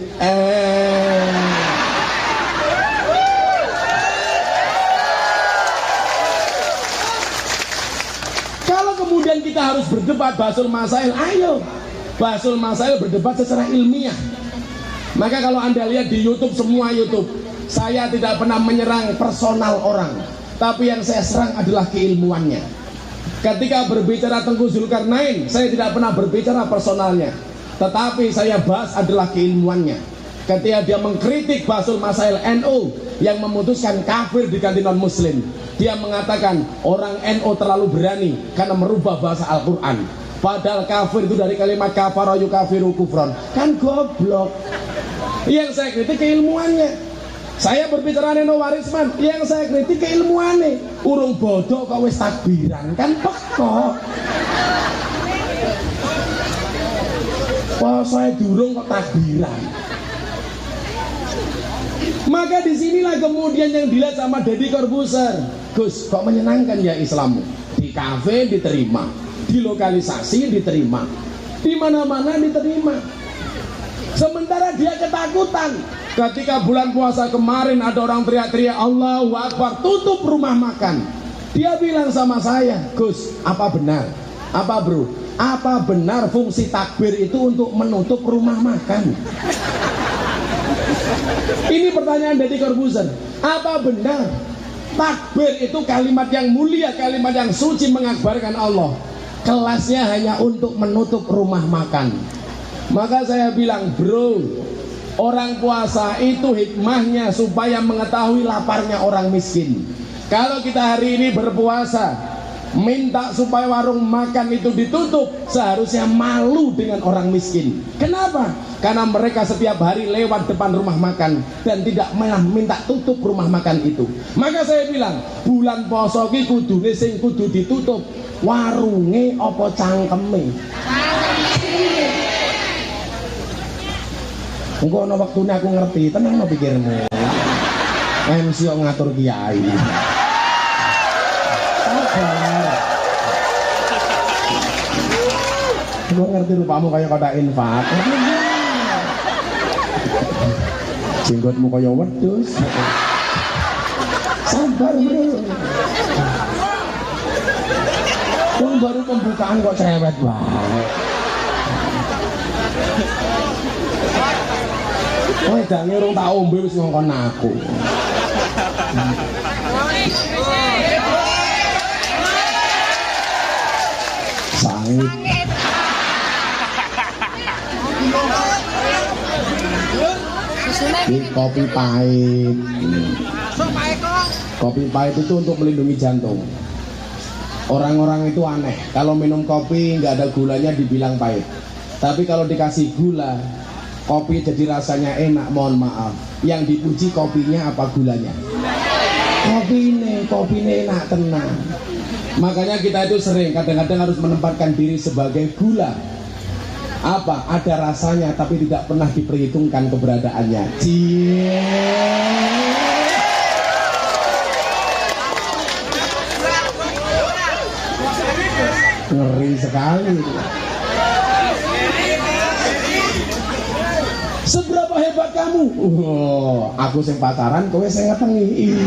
kalau kemudian kita harus berdebat Basul Masail, ayo Basul Masail berdebat secara ilmiah. Maka kalau Anda lihat di YouTube, semua YouTube, saya tidak pernah menyerang personal orang, tapi yang saya serang adalah keilmuannya. Ketika berbicara Tengku Zulkarnain, saya tidak pernah berbicara personalnya, tetapi saya bahas adalah keilmuannya. Ketika dia mengkritik Basul Masail NU yang memutuskan kafir diganti non muslim, dia mengatakan orang NU terlalu berani karena merubah bahasa Al-Quran. Padahal kafir itu dari kalimat kafara yukafiru kufron. Kan goblok. Yang saya kritik keilmuannya. Saya berbicara Neno Warisman, yang saya kritik keilmuannya. Urung bodoh kok wis takbiran, kan pekok. Wah, saya durung kok takbiran. Maka disinilah kemudian yang dilihat sama Deddy Corbuzier. Gus, kok menyenangkan ya Islammu? Di kafe diterima, di lokalisasi diterima, di mana-mana diterima. Sementara dia ketakutan. Ketika bulan puasa kemarin ada orang teriak-teriak Allahu Akbar, tutup rumah makan. Dia bilang sama saya, Gus, apa benar? Apa bro? Apa benar fungsi takbir itu untuk menutup rumah makan? Ini pertanyaan Deddy Corbuzier. Apa benar takbir itu kalimat yang mulia, kalimat yang suci mengakbarkan Allah? Kelasnya hanya untuk menutup rumah makan. Maka saya bilang, bro, orang puasa itu hikmahnya supaya mengetahui laparnya orang miskin. Kalau kita hari ini berpuasa minta supaya warung makan itu ditutup, seharusnya malu dengan orang miskin. Kenapa? Karena mereka setiap hari lewat depan rumah makan dan tidak malah minta tutup rumah makan itu. Maka saya bilang, bulan poso ki kudune sing kudu ditutup warunge apa cangkeme. Engko ana waktune aku ngerti, tenang no pikirmu. MC kok ngatur kiai. Sabar. Lu ngerti rupamu kayak kotak infak. Jenggotmu kaya wedhus. sabar bro. Yang baru pembukaan kok cerewet banget. Oh, jangan urung tak ombe wis ngongkon aku. Sangit. Ini kopi pahit. Kopi pahit itu untuk melindungi jantung. Orang-orang itu aneh, kalau minum kopi nggak ada gulanya dibilang pahit. Tapi kalau dikasih gula, kopi jadi rasanya enak. Mohon maaf, yang dipuji kopinya apa gulanya? Kopinya enak tenang. Makanya kita itu sering kadang-kadang harus menempatkan diri sebagai gula. Apa? Ada rasanya tapi tidak pernah diperhitungkan keberadaannya. Cie. Ngeri sekali. Seberapa hebat kamu? Oh, aku sing pacaran, kowe sing ngetengi.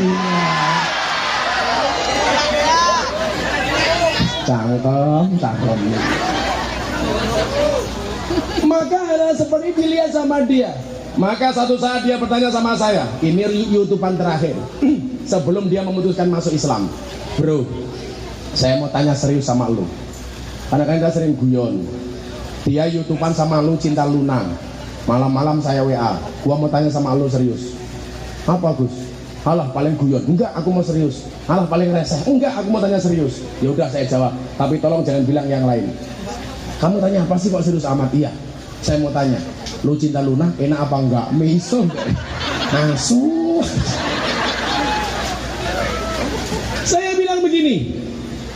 Cangkem. Maka hal seperti dilihat sama dia. Maka satu saat dia bertanya sama saya, ini YouTubean terakhir sebelum dia memutuskan masuk Islam. Bro, saya mau tanya serius sama lu. Karena kan kita sering guyon. Dia YouTubean sama lu cinta Luna. Malam-malam saya WA. Gua mau tanya sama lu serius. Apa Gus? Alah paling guyon. Enggak, aku mau serius. Alah paling reseh. Enggak, aku mau tanya serius. Ya udah saya jawab. Tapi tolong jangan bilang yang lain. Kamu tanya apa sih kok serius amat? Iya. Saya mau tanya. Lu cinta Luna enak apa enggak? Miso. Langsung. Saya bilang begini.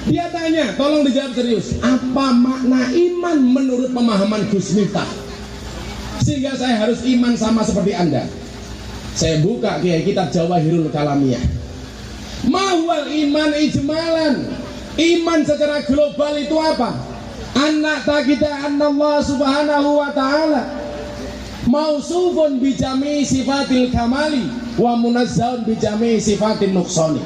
Dia tanya, tolong dijawab serius. Apa makna iman menurut pemahaman Gus Miftah? Sehingga saya harus iman sama seperti Anda. Saya buka kitab Jawahirul Kalamiyah. Mahwal iman ijmalan. Iman secara global itu apa? Anak kita Allah subhanahu wa ta'ala mausufun bijami sifatil kamali wa munazzahun bijami sifatil nuksoni.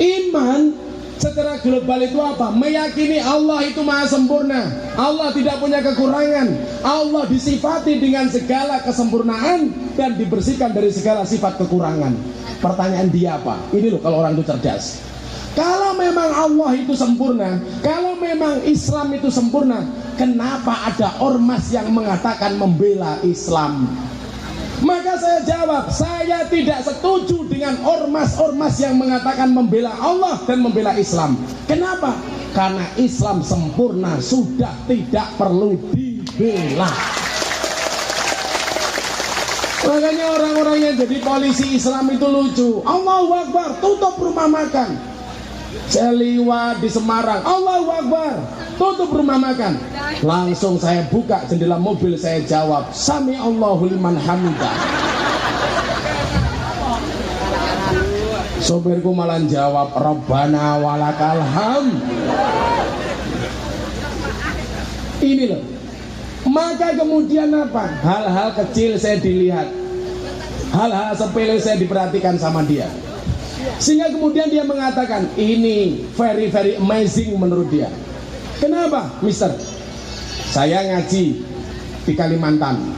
Iman secara global itu apa? Meyakini Allah itu maha sempurna, Allah tidak punya kekurangan, Allah disifati dengan segala kesempurnaan dan dibersihkan dari segala sifat kekurangan. Pertanyaan dia apa? Ini loh kalau orang itu cerdas. Kalau memang Allah itu sempurna, kalau memang Islam itu sempurna, kenapa ada ormas yang mengatakan membela Islam? Maka saya jawab, saya tidak setuju dengan ormas-ormas yang mengatakan membela Allah dan membela Islam. Kenapa? Karena Islam sempurna, sudah tidak perlu dibela. Makanya orang-orang yang jadi polisi Islam itu lucu. Allahu Akbar, tutup rumah makan. Saya liwat di Semarang, Allahu Akbar, tutup rumah makan. Langsung saya buka jendela mobil, saya jawab, Sami Allahu liman hamidah. Sopirku malah jawab, Rabbana walakal hamd. Ini loh. Maka kemudian apa? Hal-hal kecil saya dilihat, hal-hal sepele saya diperhatikan sama dia. Sehingga kemudian dia mengatakan ini very very amazing menurut dia. Kenapa, Mister? Saya ngaji di Kalimantan,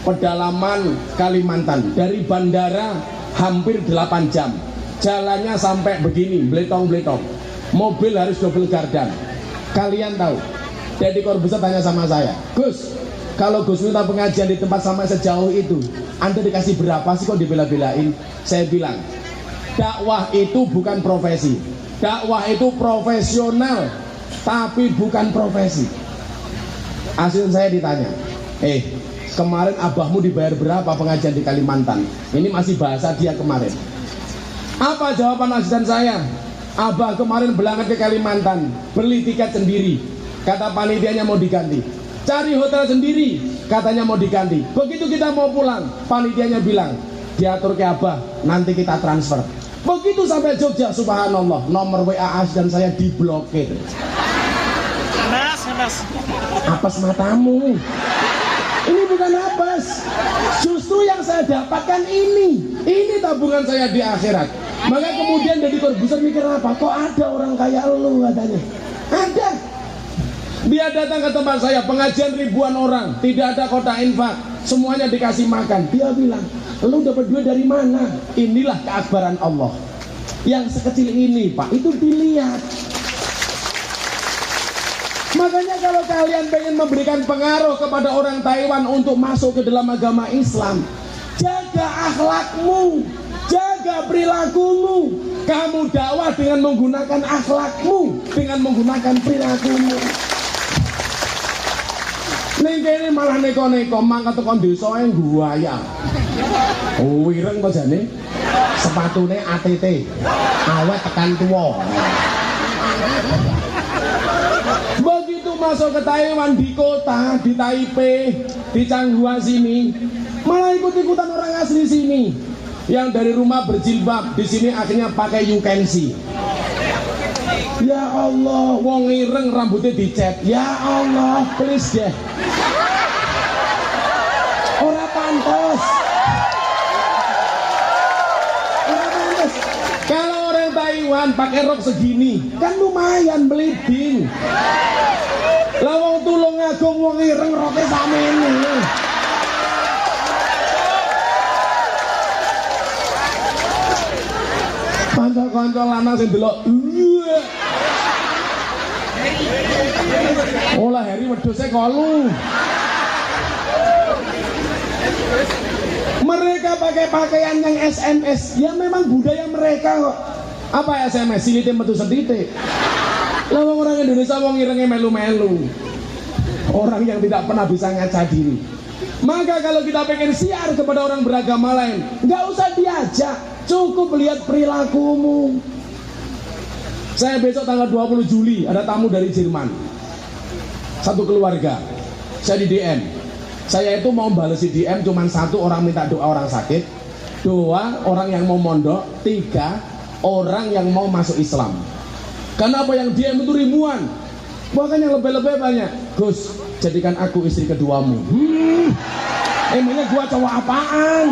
pedalaman Kalimantan, dari bandara hampir 8 jam. Jalannya sampai begini, bletong-bletong. Mobil harus double gardan. Kalian tahu? Deddy Corbuzier tanya sama saya, Gus, kalau Gus minta pengajian di tempat sampai sejauh itu, Anda dikasih berapa sih kok dibela-belain? Saya bilang, dakwah itu bukan profesi. Dakwah itu profesional, tapi bukan profesi. Hasil saya ditanya, kemarin abahmu dibayar berapa pengajian di Kalimantan? Ini masih bahasa dia kemarin. Apa jawaban asisten saya? Abah kemarin berangkat ke Kalimantan, beli tiket sendiri. Kata panitianya mau diganti. Cari hotel sendiri, katanya mau diganti. Begitu kita mau pulang, panitianya bilang, diatur ke Abah, nanti kita transfer. Begitu sampai Jogja, subhanallah, nomor WA dan saya diblokir. Apes matamu. Ini bukan apes. Justru yang saya dapatkan ini tabungan saya di akhirat. Maka kemudian Deddy Corbuzier mikir apa? Kok ada orang kayak lu katanya? Ada. Dia datang ke tempat saya, pengajian ribuan orang, tidak ada kotak infak, semuanya dikasih makan. Dia bilang, lu dapat duit dari mana? Inilah keakbaran Allah. Yang sekecil ini Pak, itu dilihat. Makanya kalau kalian pengen memberikan pengaruh kepada orang Taiwan untuk masuk ke dalam agama Islam, jaga akhlakmu, jaga perilakumu. Kamu dakwah dengan menggunakan akhlakmu, dengan menggunakan perilakumu. Ning kene malah neko-neko mangkat tekan desa ae guayang. Wireng kok jane. Sepatune ATT. Awet tekan tuwa. Begitu masuk ke Taiwan, di kota, di Taipei, di Changhua sini, malah ikut-ikutan orang asli sini. Yang dari rumah berjilbab, di sini akhirnya pakai you can see. Ya Allah, wong ireng rambutnya dicet. Ya Allah, please deh. Ora pantas. Ora pantas. Kalau orang Taiwan pakai rok segini, kan lumayan bleeding. Lah wong Tulungagung wong ireng roknya samene. Kanca-kanca lanang sing delok. Olah Heri wedhuse kolu. Mereka pakai pakaian yang SMS. Ya memang budaya mereka kok. Apa SMS? Silite metu seditik. Lah wong orang Indonesia wong irenge melu-melu. Orang yang tidak pernah bisa ngaca diri. Maka kalau kita pengen siar kepada orang beragama lain, nggak usah diajak, cukup lihat perilakumu. Saya besok tanggal 20 Juli ada tamu dari Jerman, satu keluarga. Saya di DM, saya itu mau balas di DM cuman satu orang minta doa orang sakit, dua orang yang mau mondok, tiga orang yang mau masuk Islam. Karena apa yang DM itu ribuan, bahkan yang lebih-lebih banyak. Gus, jadikan aku istri keduamu. Emangnya gua cowok apaan?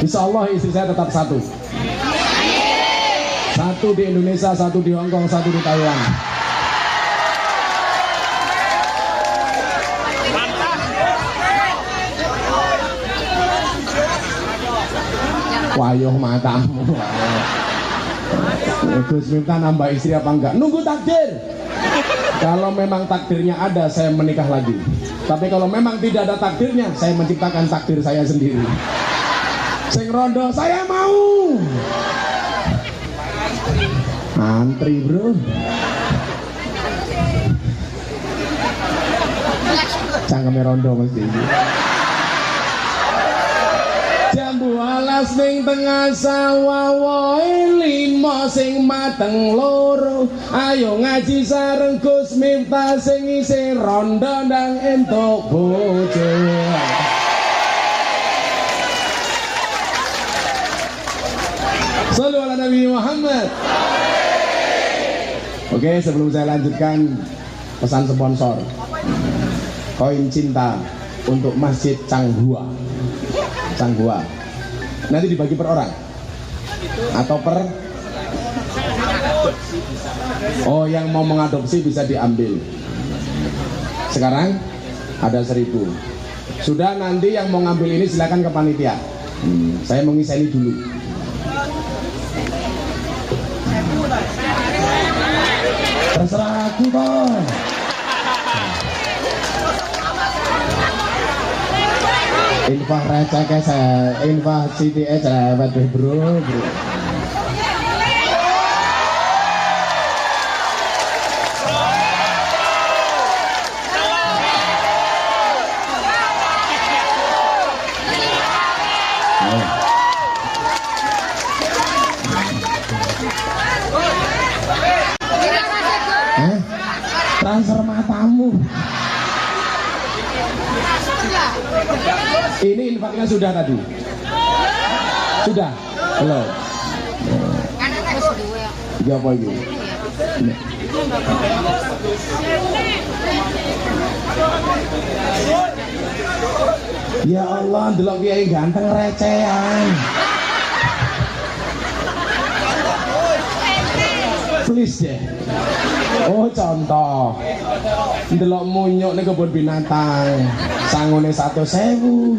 Insya Allah istri saya tetap satu. Satu di Indonesia, satu di Hongkong, satu di Taiwan. Wayuh matamu. Gus Miftah nambah istri apa enggak? Nunggu takdir. Kalau memang takdirnya ada, saya menikah lagi. Tapi kalau memang tidak ada takdirnya, saya menciptakan takdir saya sendiri. Sing rondo saya mau. Antri bro. Cangkeme rondo mesti. Jambu alas ning tengah sawah wae limo sing mateng loro. Ayo ngaji sareng Gus Miftah sing isih rondo ndang entuk bojo. Shallu ala Nabi Muhammad. Oke, sebelum saya lanjutkan, pesan sponsor. Koin cinta untuk Masjid Changhua. Changhua. Nanti dibagi per orang atau per? Oh, yang mau mengadopsi bisa diambil. Sekarang ada 1.000. Sudah, nanti yang mau ngambil ini silakan ke panitia. Saya mau ngiseni dulu. Terserah aku toh. Infah receh ke saya, infah Siti cerewet deh bro. Transfer matamu. Ini infaknya sudah tadi. Sudah? Belum. Ya apa ini? Ya Allah, ndelok kiai ganteng recehan. Please deh. Oh contoh, ndelok munyuk nih kebun binatang, sangune 100.000.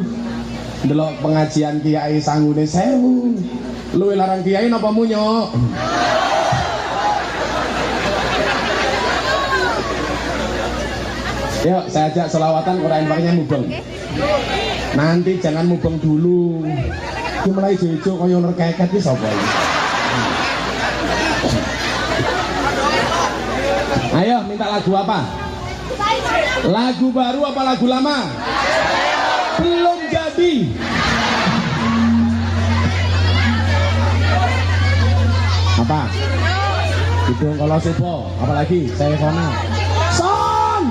Ndelok pengajian kiai sangune 1.000. Luwe larang kiai napa munyuk? Yuk, saya ajak selawatan Quran paknya mubeng. Nanti jangan mubeng dulu. Ki mulai jojo kaya nerkeket ki sapa iki? Ayo, minta lagu apa? Lagu baru apa lagu lama? Belum jadi. Apa? Hidung kalau supo, apalagi saya Sona. Son.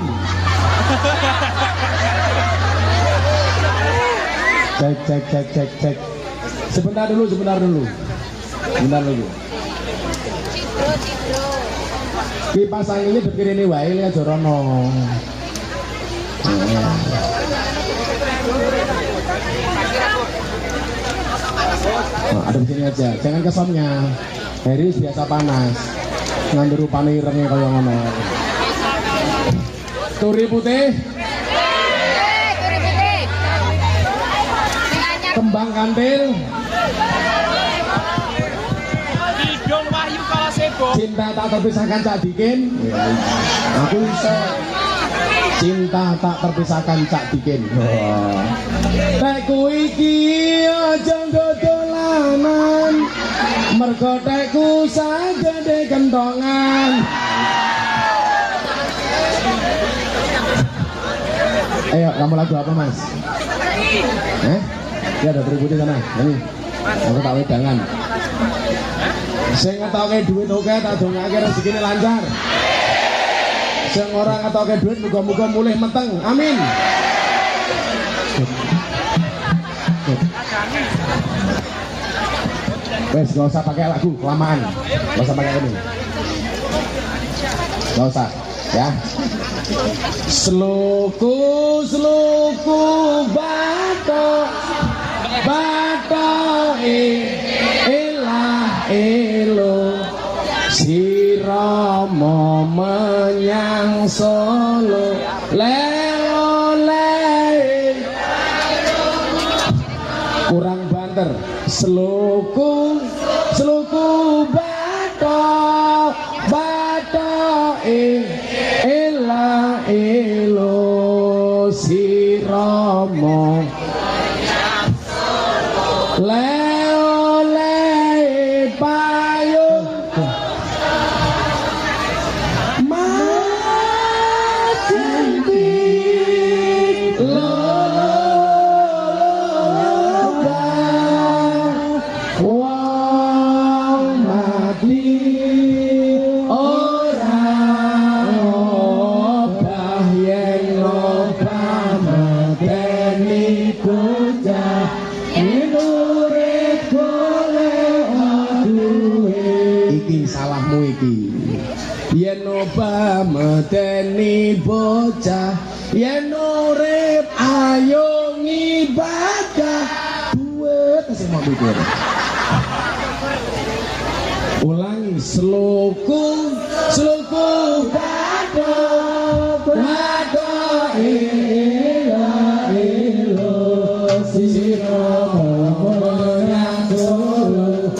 Cek. Sebentar dulu. Kipas anginnya dipikir ini wae lihat Jorono. Ada di sini aja, jangan kesomnya. Heri biasa panas. Ngambil rupane irenge kaya ngono. Turi putih. Kembang kantil. Hidung Wahyu kalau sebo. Cinta tak terpisahkan Cak Dikin. Aku bisa. Cinta tak terpisahkan Cak Dikin. Tekku iki aja dolanan. Mergo tekku sagede kentongan. Ayo, kamu lagu apa Mas? Ya ada Putih sana. Ini. Aku tak wedangan. Sing ngetoke duit oke tak dongake rezekine lancar. Sing ora ngetoke duit muga-muga mulih meteng. Amin. Wes gak usah pakai lagu kelamaan. Gak usah pakai ini. Gak usah ya. Sloku batok ilah elo sirama menyang Solo kurang banter. Sloku batok ilah elo sirama le payung majenti wong mati ora obah yen obah mateni bocah iki salahmu iki. Yen obah medeni bocah, yen urip ayo ngibadah, duit sing mau mikir. Ulangi sloku batok ilah sirama menyang Solo.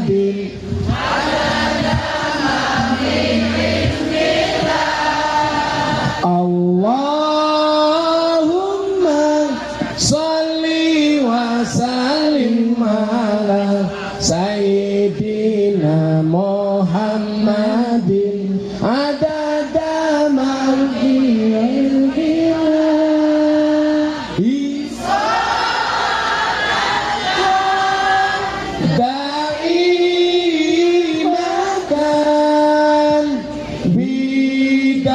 Muhammadin Allahumma sholli wa sallim ala Sayyidina Muhammadin adada ma'fi'il daimatan bidawamin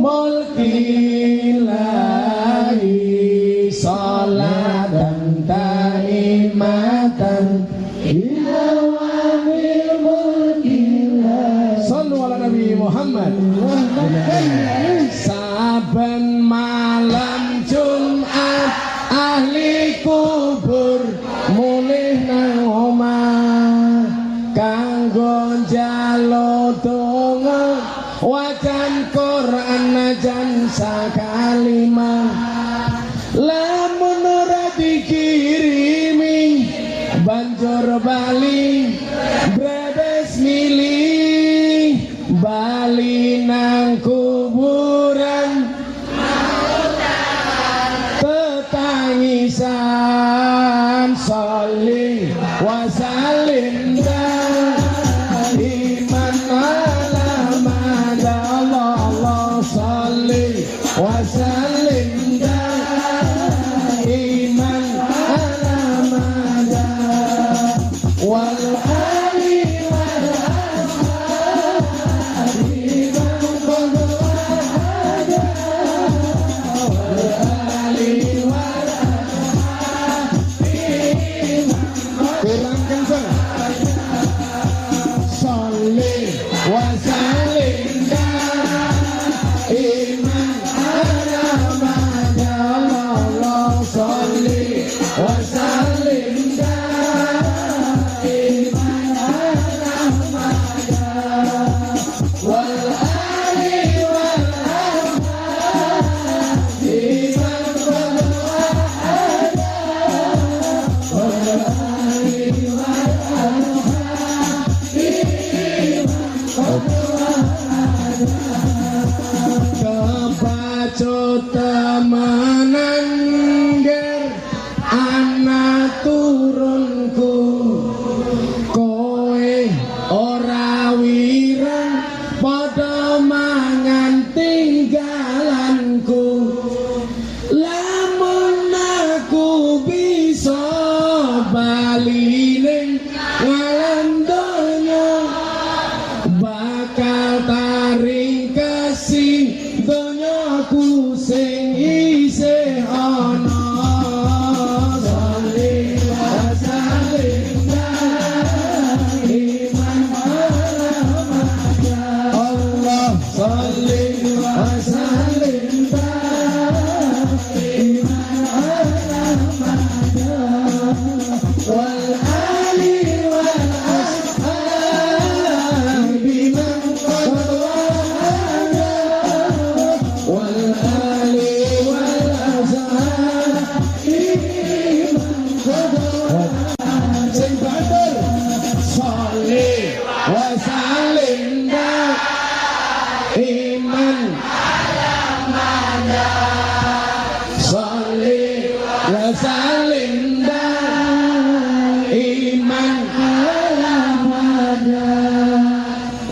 mulkillahi salatan daimatan bidawamil mulkillahi sallu ala Nabi Muhammad. Saben malam Jumat ahli kubur mulih nang omah kanggo njaluk donga wacan Quran najan sakalimah lamun ora dikirimi banjur bali bredes milih bali nang kuburan tetangisan sholli wa sallim iman ala Allah sholli wa sallim iman ala wal ali wal ashabi man kurang kenceng sholli wa sallim iman ala Allah sholli wa sallim iman ala wal ali wal ashabi kebacut temenan ger anak turunku kowe ora wireng padha mangan tinggalanku lamun aku bisa bali ning ngalam donya bakal taring kasih donyaku sing isih ana sholli wa sallim iman Allah sholli wa sallim wal ali wal ashabi man wal ali wal ashabi sing banter sholli wa sallim iman sholli wa sallim iman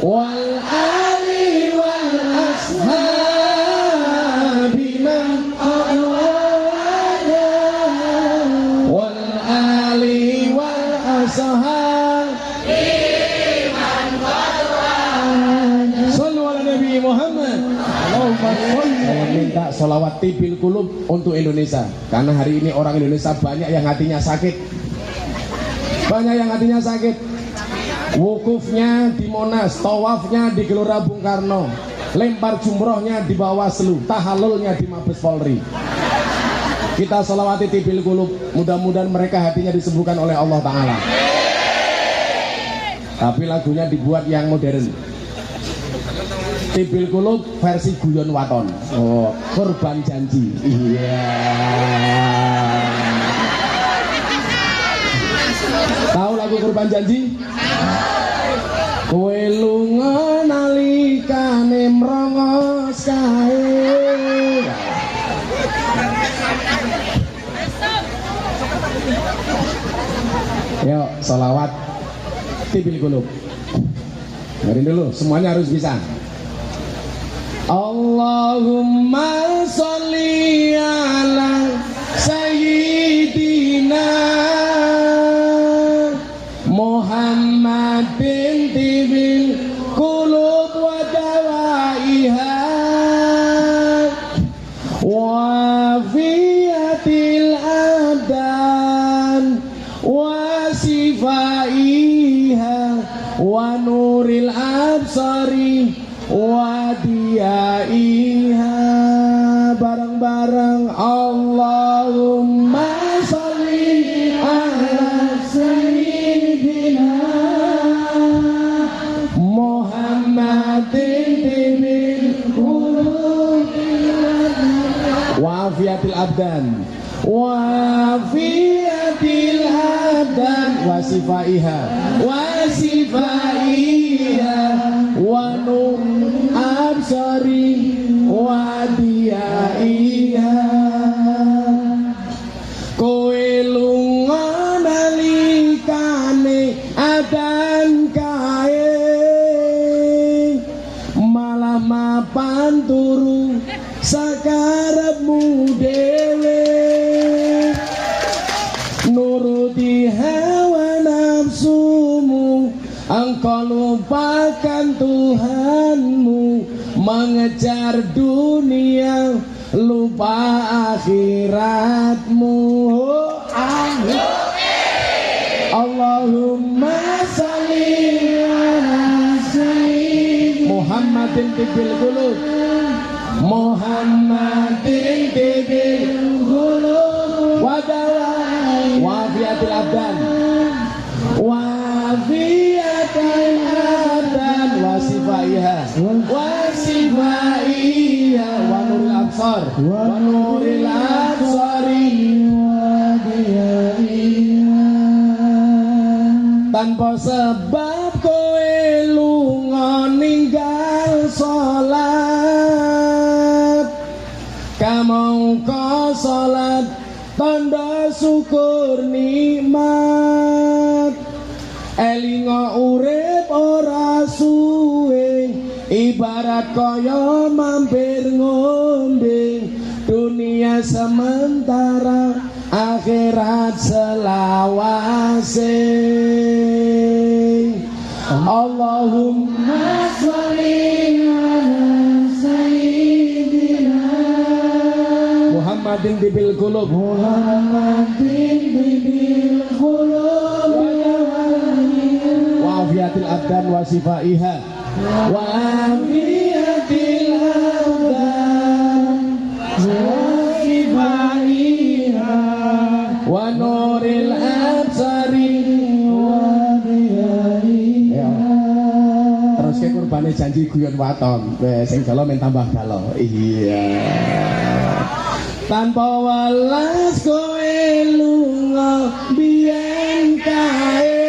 wal ali wal ashabi man wal ali wal ashabi sallu ala Nabi Muhammad. Saya minta sholawat tibil kulub untuk Indonesia karena hari ini orang Indonesia banyak yang hatinya sakit, banyak yang hatinya sakit. Wukufnya di Monas, tawafnya di Gelora Bung Karno, lempar jumrohnya di Bawaslu, tahalulnya di Mabes Polri. Kita sholawati tibil kulub, mudah-mudahan mereka hatinya disembuhkan oleh Allah Ta'ala. Tapi lagunya dibuat yang modern. Tibil kulub versi guyon waton. Oh, korban janji. Iya. Tahu lagu Kurban Janji? Kowe lunga nalikane mrongos kae. Yuk, sholawat tibil qulub. Dengerin dulu, semuanya harus bisa. Allahumma sholli ala sayyidina Muhammadin tibil qulub wa dawaiha wa fiyatil adan wa sifaiha wa nuril absari wa diyaiha. Bareng-bareng Allahumma sholli ala sayyidina Muhammadin tibil qulub wa fiyatil abdan wa fiyatil abdan wa sifaiha wa nur absari wa diyaiha. Kowe lunga nalikane adan kae malah mapan turu sakarepmu dhewe nuruti hawa nafsumu engkau lupakan Tuhanmu mengejar dunia lupa akhiratmu. Allahumma sholli ala sayyidina Muhammadin tibil qulub Muhammadin tibil qulub wa dawai wa fiyatil abdan wa fiyatil abdan wa sifaiha wa nuril absar wa nuril absari wa diyaiha. Tanpa sebab kowe lunga ninggal salat kamangka salat tanda syukur nikmat elinga urip ora suwe ibarat kaya mampir ngombe dunia sementara akhirat selawase. Allahumma sholli ala sayyidina Muhammadin tibil qulub Muhammadin tibil qulub wa afiyatil abdan wa sifaiha wa afiyatil abdan wa sifaiha wa nuril absari wa diyaiha. Terus ke kurbane janji guyon waton sing galo men tambah galo. Iya. Tanpa welas kowe lunga biyen kae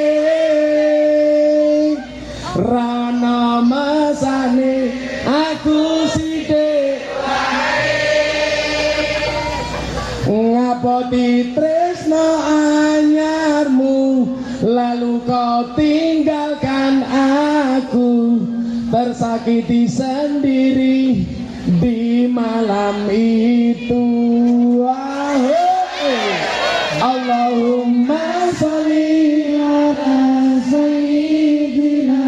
rana masane aku sithik ngapoti tresno anyarmu lalu kau tinggalkan aku tersakiti sendiri di malam itu. Allahumma sholli ala sayyidina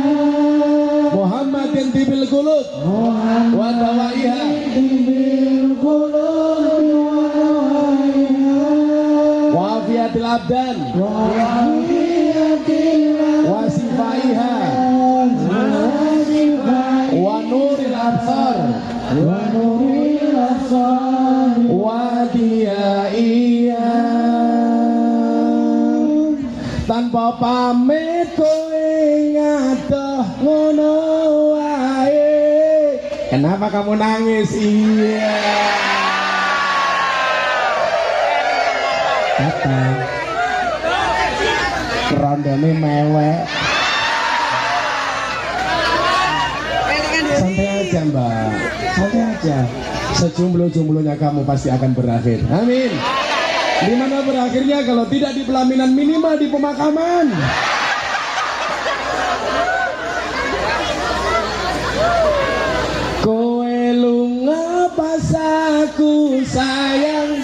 Muhammadin tibil qulub wa dawaiha tibil qulub wa afiyatil abdan wa sifaiha wa nuril absar wa diyaiha. Tanpa pamit kowe ngadoh ngono wae. Kenapa kamu nangis? Iya. Kata rondone mewek. Santai aja Mbak, santai aja. Sejomblo-jomblonya kamu pasti akan berakhir. Amin. Di mana berakhirnya kalau tidak di pelaminan, minimal di pemakaman. Kowe lunga pas aku sayang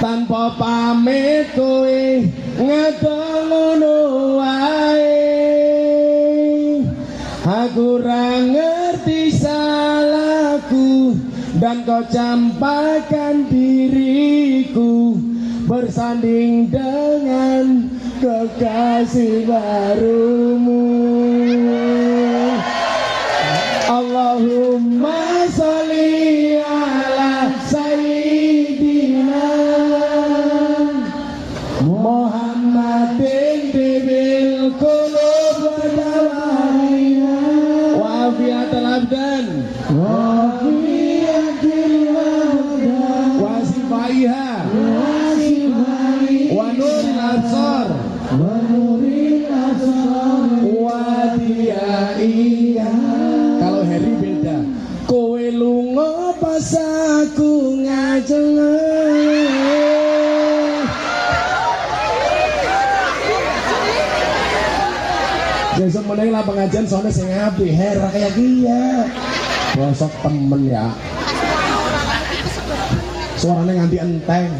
tanpa pamit kowe ngadol ngono wae. Aku ra ngerti salahku dan kau campakkan diriku bersanding dengan kekasih barumu. Allahumma sholli ala sayyidina Muhammadin bil qulub wa afiatul abdan wa afiatul abdan wa sifaiha wa nuril absar wa nuril absar wa diyaiha. Kalau Harry beda. Kowe lunga pas aku ngajeng. Besok meneng lah pengajian soalnya sing apik, Her kayak dia. Bosok temen ya. Suaranya nganti enteng.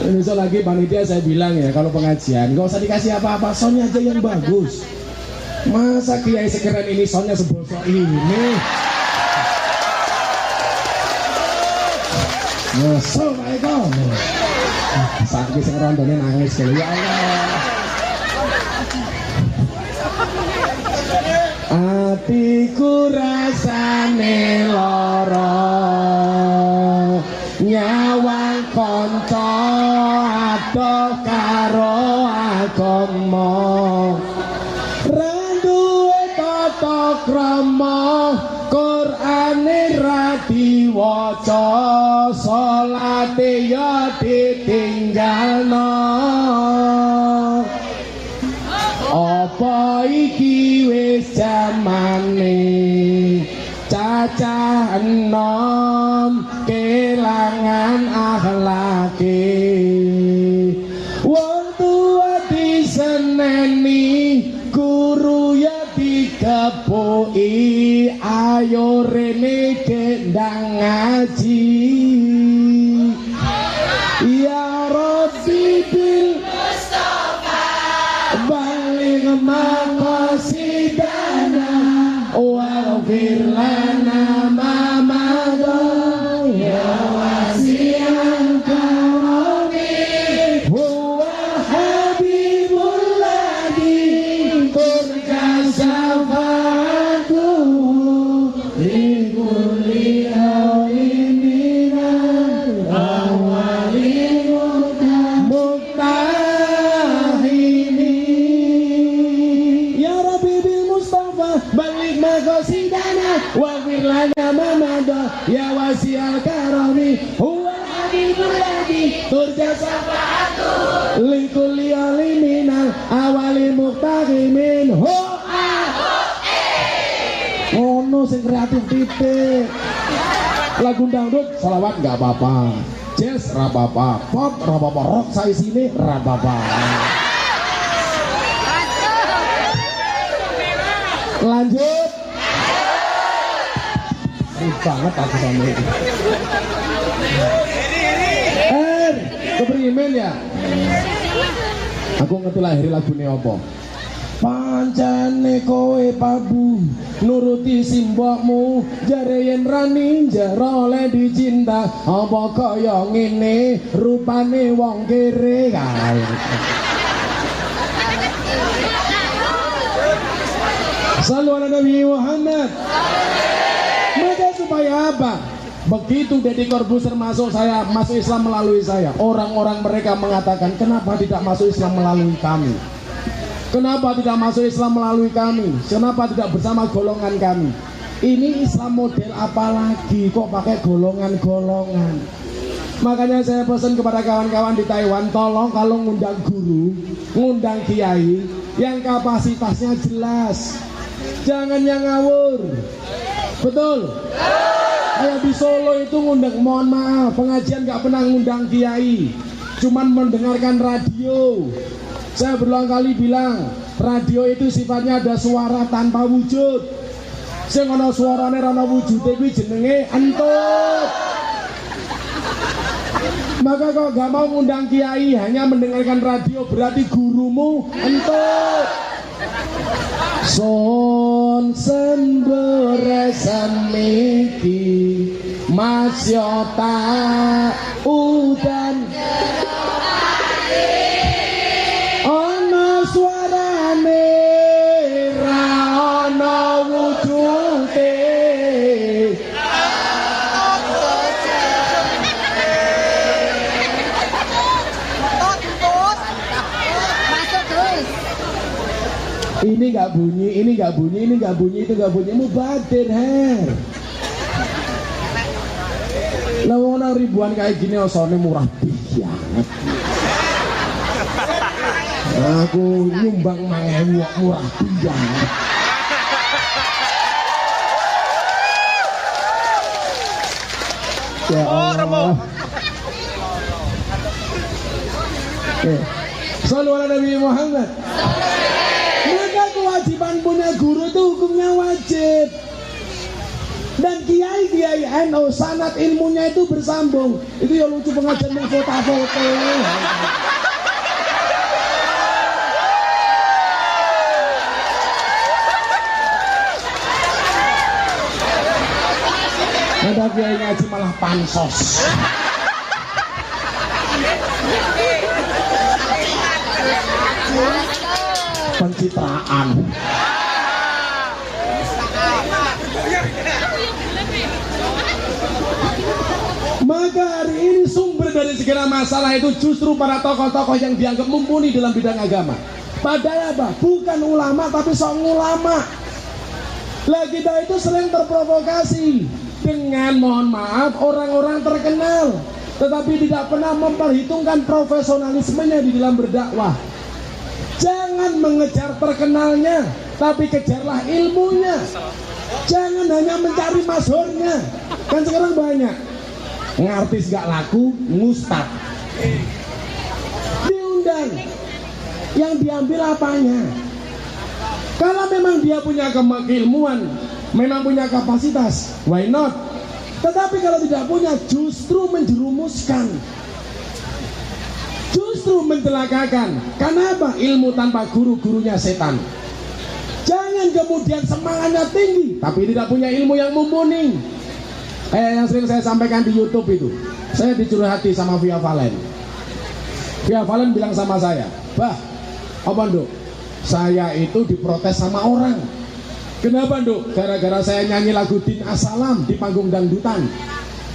Besok lagi panitia saya bilang ya, kalau pengajian gak usah dikasih apa-apa, soundnya aja yang bagus. Masa kiai sekeren ini soundnya sebosok ini? Assalamualaikum. Sakit sing rondone nangis ya Allah. Atiku rasane lara nyawang kanca adoh karo agama ra duwe tata krama Qur'ane ra diwaca salate ya ditinggalno. Apa iki wis jamane cacah enom kelangan akhlake. Wong tua diseneni guru ya dikepuki, ayo rene gendang ngaji. Ya Rabbi bil balik maqasidana waghfir lana ma madha ya wasi'al karami huwa habibul ladhi turja syafa'atuhu li kulli hawlin minal awwalin balik maqasidana waghfir lana ma madha ya wasi'al karami huwa habibul ladhi turja syafa'atuhu li kulli aliminal awali muqtahimin ngono sing kreatif titik. Lagu dangdut selawat gak apa-apa, jazz ra apa-apa, pop ra apa-apa, rock saisine ra apa-apa. Lanjut. Ribet banget aku sama itu. Keprimen ya? Aku ngerti lahir lagune apa. Pancene kowe pabu nuruti simbokmu, jare yen rani jero le dicinta, apa kaya ngene rupane wong kere kae. Sallu ala Nabi Muhammad. Maka supaya apa? Begitu Deddy Corbuzier masuk Islam melalui saya, orang-orang mereka mengatakan, kenapa tidak masuk Islam melalui kami? Kenapa tidak masuk Islam melalui kami? Kenapa tidak bersama golongan kami? Ini Islam model apa lagi? Kok pakai golongan-golongan? Makanya saya pesan kepada kawan-kawan di Taiwan, tolong kalau ngundang guru, ngundang kiai yang kapasitasnya jelas, jangan yang ngawur. Betul? Kayak di Solo itu ngundang, mohon maaf, pengajian gak pernah ngundang kiai, cuman mendengarkan radio. Saya berulang kali bilang, radio itu sifatnya ada suara tanpa wujud. Sing ana suarane ra ana wujude kuwi jenenge entut. Maka kok gak mau ngundang kiai, hanya mendengarkan radio, berarti gurumu entut. Son semberesan miki masyota udan ana suarane ra ana wujude. Masuk terus. Ini nggak bunyi, ini nggak bunyi, ini nggak bunyi, itu nggak bunyi, mubadir her. Lawan ribuan kayak gini osone murah banget. Aku nyumbang 5.000 murah banget. Ya Allah. Shallu ala Nabi Muhammad. Maka kewajiban punya guru itu hukumnya wajib. Dan kiai-kiai NU sanad ilmunya itu bersambung. Itu ya lucu pengajian foto-foto. Ada kiai ngaji malah pansos. Pencitraan. Maka hari ini sumber dari segala masalah itu justru para tokoh-tokoh yang dianggap mumpuni dalam bidang agama. Padahal apa? Bukan ulama tapi sok ulama. Lah kita itu sering terprovokasi dengan, mohon maaf, orang-orang terkenal, tetapi tidak pernah memperhitungkan profesionalismenya di dalam berdakwah. Jangan mengejar terkenalnya, tapi kejarlah ilmunya. Jangan hanya mencari masyhurnya. Kan sekarang banyak ngartis gak laku, ngustad diundang, yang diambil apanya? Kalau memang dia punya keilmuan, memang punya kapasitas, why not? Tetapi kalau tidak punya, justru menjerumuskan, justru mencelakakan. Karena apa? Ilmu tanpa guru, gurunya setan. Jangan kemudian semangatnya tinggi tapi tidak punya ilmu yang mumpuni. Yang sering saya sampaikan di YouTube itu, saya dicurhati sama Via Valen. Via Valen bilang sama saya, "Bah, apa Nduk? Saya itu diprotes sama orang." "Kenapa Nduk?" "Gara-gara saya nyanyi lagu Din As-Salam di panggung dangdutan.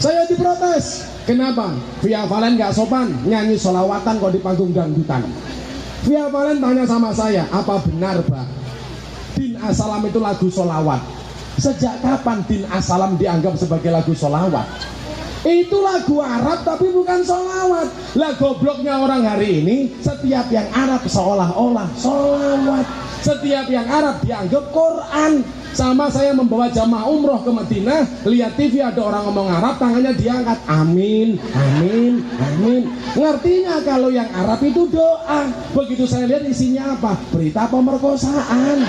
Saya diprotes." "Kenapa?" "Via Valen gak sopan nyanyi solawatan kok di panggung dangdutan." Via Valen tanya sama saya, "Apa benar, Bah, Din As-Salam itu lagu solawat?" "Sejak kapan Din As-Salam dianggap sebagai lagu solawat?" "Itu lagu Arab tapi bukan solawat." Lah gobloknya orang hari ini, setiap yang Arab seolah-olah solawat, setiap yang Arab dianggap Quran. Sama saya membawa jamaah umroh ke Madinah, lihat TV ada orang ngomong Arab, tangannya diangkat, amin, amin, amin. Ngertinya kalau yang Arab itu doa. Begitu saya lihat isinya apa? Berita pemerkosaan.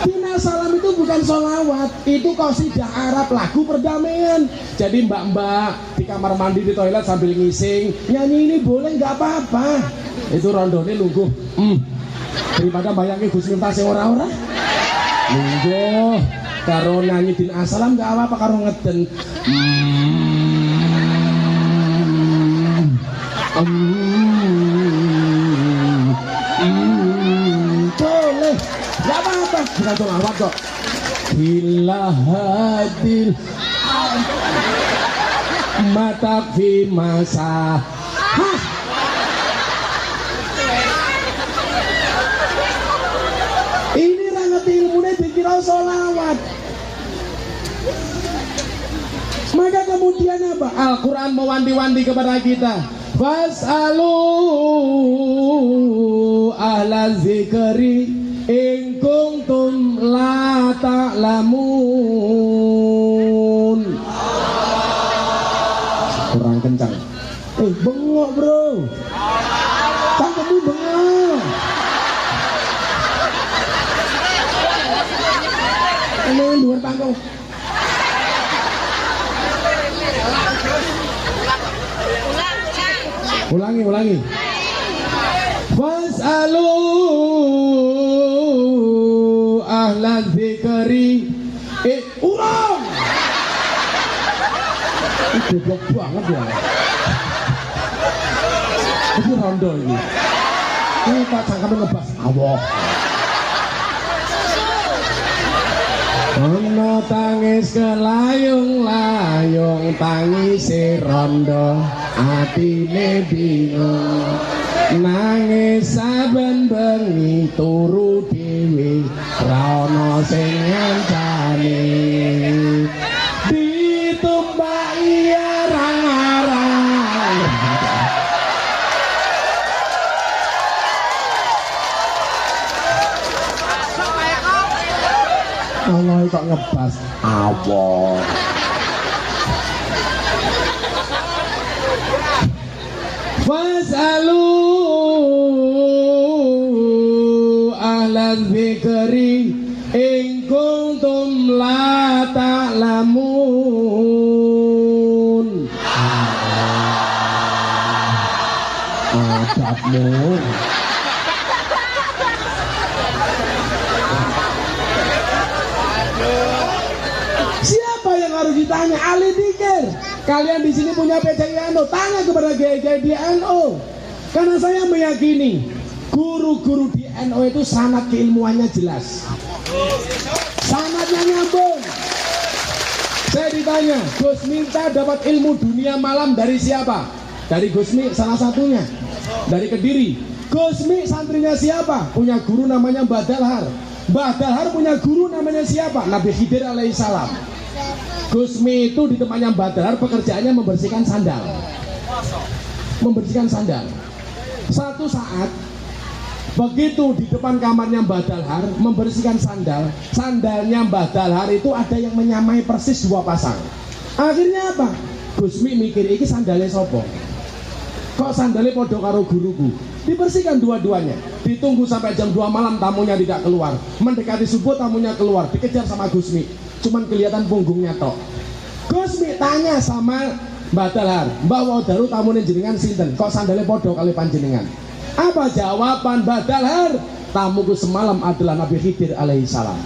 Din As-Salam itu bukan sholawat, itu qasidah Arab, lagu perdamaian. Jadi mbak-mbak di kamar mandi, di toilet sambil ngising, nyanyi ini boleh, nggak apa-apa. Itu rondone lungguh, daripada bayangin Gus Miftah sing ora-ora. Lungguh karo nyanyi Din As-Salam nggak apa-apa, karo ngeden. Boleh, nggak apa-apa, bukan sholawat kok. Bila hadir mata fi masa. Ini rangat ilmunya dikira sholawat. Maka kemudian apa? Al-Quran mewanti-wanti kepada kita. Fas'alu ahla zikri in kuntum la ta'lamun. Kurang kencang. Bengok bro. Tangkapmu bengok. Ini luar tangkap. Ulangi. Fas'alu ahla zikri. Ulang. Goblok banget ya. Ini rondo ini. Ini Pak Cangkeme ngebas Allah. Ono tangis kelayung-layung tangis rondo atine bingung nangis saben bengi turu dhewe ra ono sing ngancani ditumbaki arang-arang. Allah kok ngebas Allah. Fas'alu ahla dzikri in kuntum la ta'lamun. Adabmu. Siapa yang harus ditanya? Ahli dzikir. Kalian di sini punya PCI NU, tanya kepada GG di NU. Karena saya meyakini guru-guru di NU itu sanad keilmuannya jelas, sanadnya nyambung. Saya ditanya, Gus Miftah dapat ilmu dunia malam dari siapa? Dari Gus Mi salah satunya, dari Kediri. Gus Mi santrinya siapa? Punya guru namanya Mbah Dalhar. Mbah Dalhar punya guru namanya siapa? Nabi Khidir alaihissalam. Gus Mi itu di tempatnya Mbah Dalhar pekerjaannya membersihkan sandal. Membersihkan sandal. Satu saat begitu di depan kamarnya Mbah Dalhar membersihkan sandal, sandalnya Mbah Dalhar itu ada yang menyamai persis dua pasang. Akhirnya apa? Gus Mi mikir iki sandalnya sopo? Kok sandalnya podo karo guruku? Dibersihkan dua-duanya. Ditunggu sampai jam 2 malam tamunya tidak keluar. Mendekati subuh tamunya keluar, dikejar sama Gus Mi. Cuman kelihatan punggungnya tok. Gus Mi tanya sama Mbah Dalhar, Mbah Wadaru tamunya jenengan sinten? Kok sandalnya podo kali panjenengan? Apa jawaban Mbah Dalhar? Tamuku semalam adalah Nabi Khidir alaihissalam.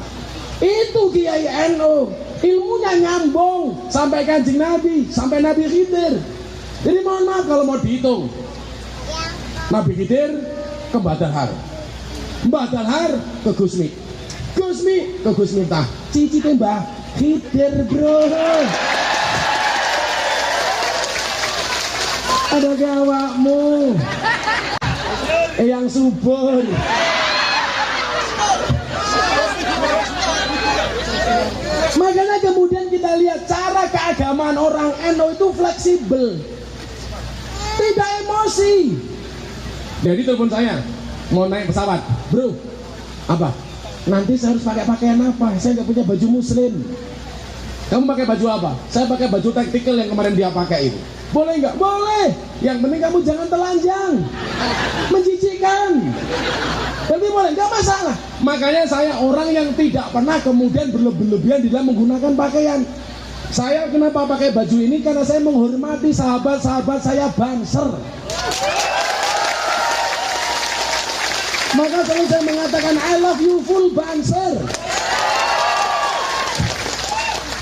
Itu Kiai NU, ilmunya nyambung sampai Kanjeng Nabi, sampai Nabi Khidir. Jadi mohon maaf kalau mau dihitung, Nabi Khidir ke Mbah Dalhar, Mbah Dalhar ke Gus Mi, Gus Mi ke Gus Miftah, cicitnya Mbah Khidir bro. Ada gawakmu yang subur. Makanya kemudian kita lihat cara keagamaan orang NU itu fleksibel, tidak emosi. Jadi telepon saya, mau naik pesawat, bro, apa? Nanti saya harus pakai pakaian apa? Saya nggak punya baju muslim. Kamu pakai baju apa? Saya pakai baju tactical yang kemarin dia pakai itu. Boleh nggak? Boleh. Yang penting kamu jangan telanjang, menjijikkan. Tapi boleh, nggak masalah. Makanya saya orang yang tidak pernah kemudian berlebihan di dalam menggunakan pakaian. Saya kenapa pakai baju ini? Karena saya menghormati sahabat-sahabat saya Banser. Maka selalu saya mengatakan I love you full Banser.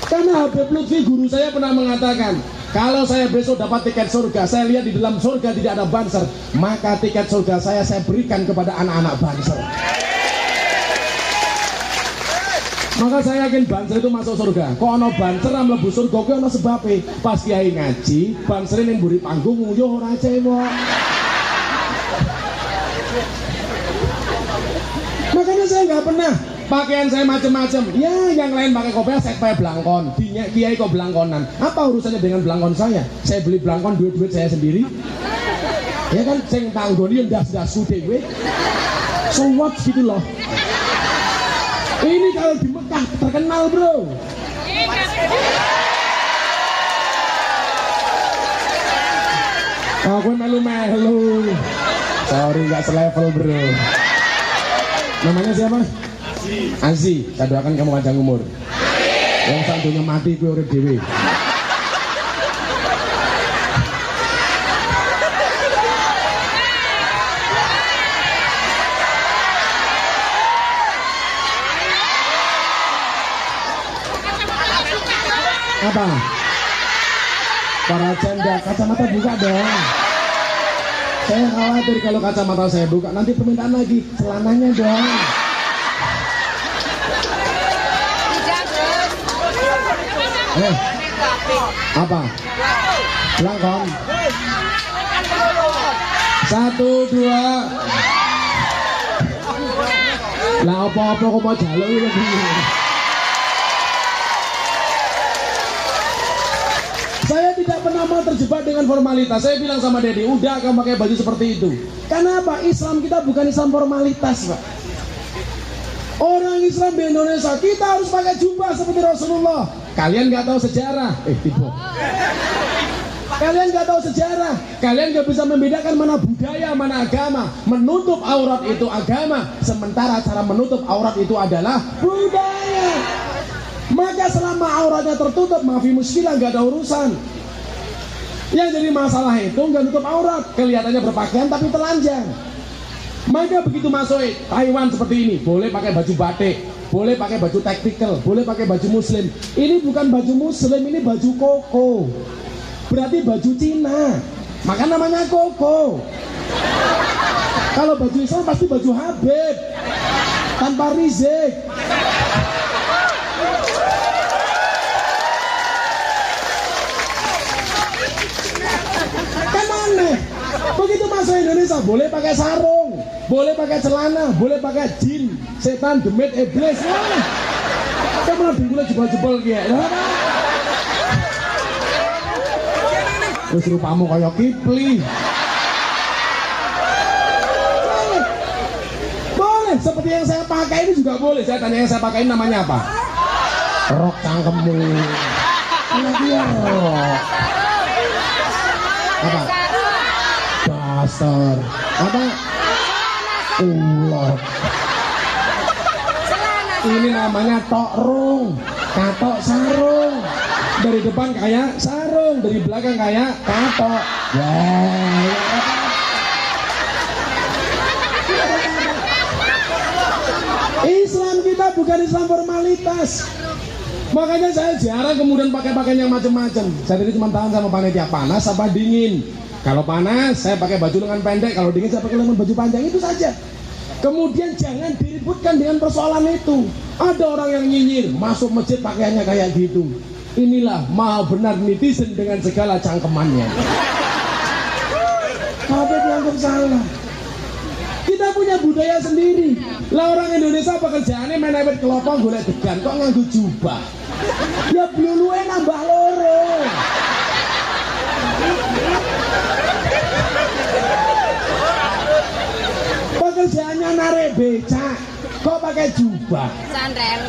Karena Habib Lutfi guru saya pernah mengatakan, kalau saya besok dapat tiket surga, saya lihat di dalam surga tidak ada Banser, maka tiket surga saya berikan kepada anak-anak Banser. Maka saya yakin Banser itu masuk surga. Kok ono Banser mlebu surga kuwi ono sebabe. Pas kiai ngaji, Banser ning mburi panggung nguyuh ora cewek. Makanya saya nggak pernah pakaian saya macam-macam. Ya, yang lain pakai kopiah, saya pakai belangkon. Kiai kok belangkonan. Apa urusannya dengan belangkon saya? Saya beli belangkon duit saya sendiri. Ya kan, sing tanggoni ndas-ndas dhewe. So what gitu loh. Ini kalau di Mekah terkenal, bro. Oh, gue melu-melu. Sorry, nggak selevel, bro. Namanya siapa? Azi. Saya doakan kamu panjang umur. Yang santunya mati, gue urip dewe. Apa? Para janda, kacamata buka dong. Saya khawatir kalau kacamata saya buka nanti permintaan lagi celananya dong. Apa? Belangkon. 1, 2. Lah apa-apa kok mau jaluk iki. Saya tidak pernah mau terjebak dengan formalitas. Saya bilang sama Dedi, udah kamu pakai baju seperti itu. Karena apa? Islam kita bukan Islam formalitas, Pak. Orang Islam di Indonesia, kita harus pakai jubah seperti Rasulullah. Kalian nggak tahu sejarah. Tipu. Kalian nggak tahu sejarah. Kalian nggak bisa membedakan mana budaya, mana agama. Menutup aurat itu agama, sementara cara menutup aurat itu adalah budaya. Maka selama auratnya tertutup, maafi muskilah, nggak ada urusan. Yang jadi masalah itu nggak tutup aurat, kelihatannya berpakaian tapi telanjang. Maka begitu masuk Taiwan seperti ini, boleh pakai baju batik, boleh pakai baju tactical, boleh pakai baju muslim. Ini bukan baju muslim, ini baju koko. Berarti baju Cina, maka namanya koko. Kalau baju Islam pasti baju Habib, tanpa Rizik. Kan aneh. Begitu masuk Indonesia boleh pakai sarung, boleh pakai celana, boleh pakai jin, setan, demit, iblis. Wah, kamu malah bingkule jebol-jebol kayak. Terus rupamu kayak Kipli. Boleh, seperti yang saya pakai ini juga boleh. Saya tanya yang saya pakai ini namanya apa? Rok cangkemmu. Dia rok. Apa? Dasar. Apa? Ulot. Ini namanya tokrung, katok sarung. Dari depan kayak sarung, dari belakang kayak katok. Islam kita bukan Islam formalitas. Makanya saya jarang kemudian pakai pakaian yang macam-macam. Saya tadi cuma tahan sama panitia, panas apa dingin. Kalau panas saya pakai baju lengan pendek, kalau dingin saya pakai lengan baju panjang, itu saja. Kemudian jangan diributkan dengan persoalan itu. Ada orang yang nyinyir, masuk masjid pakaiannya kayak gitu. Inilah maha benar netizen dengan segala cangkemannya. Kabeh dianggap salah. Kita punya budaya sendiri. Lah orang Indonesia pekerjaannya main awet kelopong golek degan, kok nganggo jubah. Ya bluluwe nambah loro. Pekerjaannya narik becak, kok pakai jubah.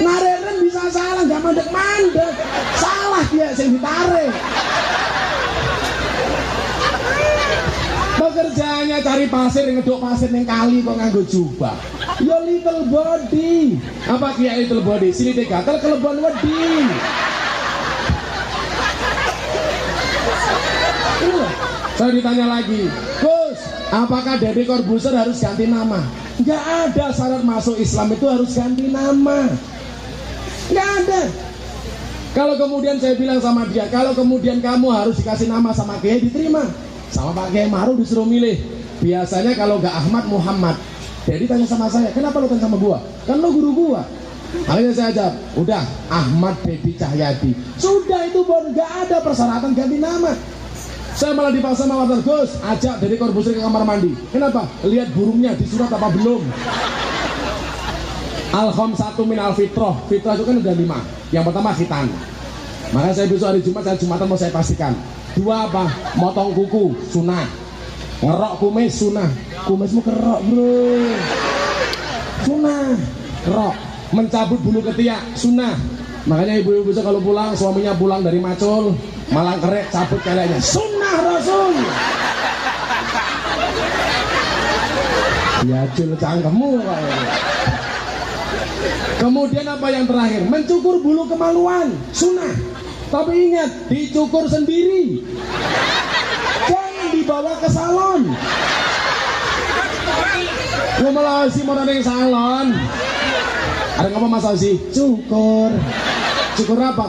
Narik rem bisa salah, nggak mandek-mandek. Salah dia sing ditarik. Pekerjaannya cari pasir, ngeduk pasir ning kali kok nganggo jubah. Ya little body. Apa kia little body? Sini gatel kelebon wedi. Saya ditanya lagi, Gus, apakah Deddy Corbuzier harus ganti nama? Nggak ada syarat masuk Islam itu harus ganti nama. Nggak ada. Kalau kemudian saya bilang sama dia, kalau kemudian kamu harus dikasih nama sama Kiai, diterima. Sama Pak Kiai Ma'ruf disuruh milih. Biasanya kalau nggak Ahmad, Muhammad. Jadi tanya sama saya, kenapa lu tanya sama gua? Kan lu guru gua. Akhirnya saya jawab, udah Ahmad Deddy Cahyadi. Sudah itu bon, nggak ada persyaratan ganti nama. Saya malah dipaksa sama wartawan, Gus, ajak Deddy Corbuzier ke kamar mandi. Kenapa? Lihat burungnya disurat apa belum. Al-khamsatu minal fitrah. Fitrah itu kan udah 5. Yang pertama khitan. Maka saya besok hari Jumat, saya Jumatan mau saya pastikan. 2 apa? Motong kuku, sunnah. Ngerok kumis, sunnah. Kumismu kerok bro, sunnah. Kerok. Mencabut bulu ketiak, sunnah. Makanya ibu-ibu besok kalau pulang, suaminya pulang dari macul, malang kerek, cabut kaliannya, sunnah Rasul. Ya jul cangkemmu. Kemudian apa yang terakhir? Mencukur bulu kemaluan, sunnah. Tapi ingat, dicukur sendiri, jangan dibawa ke salon. Ngomong sih mau yang salon. Ada ngomong Mas Ozi? Cukur. Cukur apa?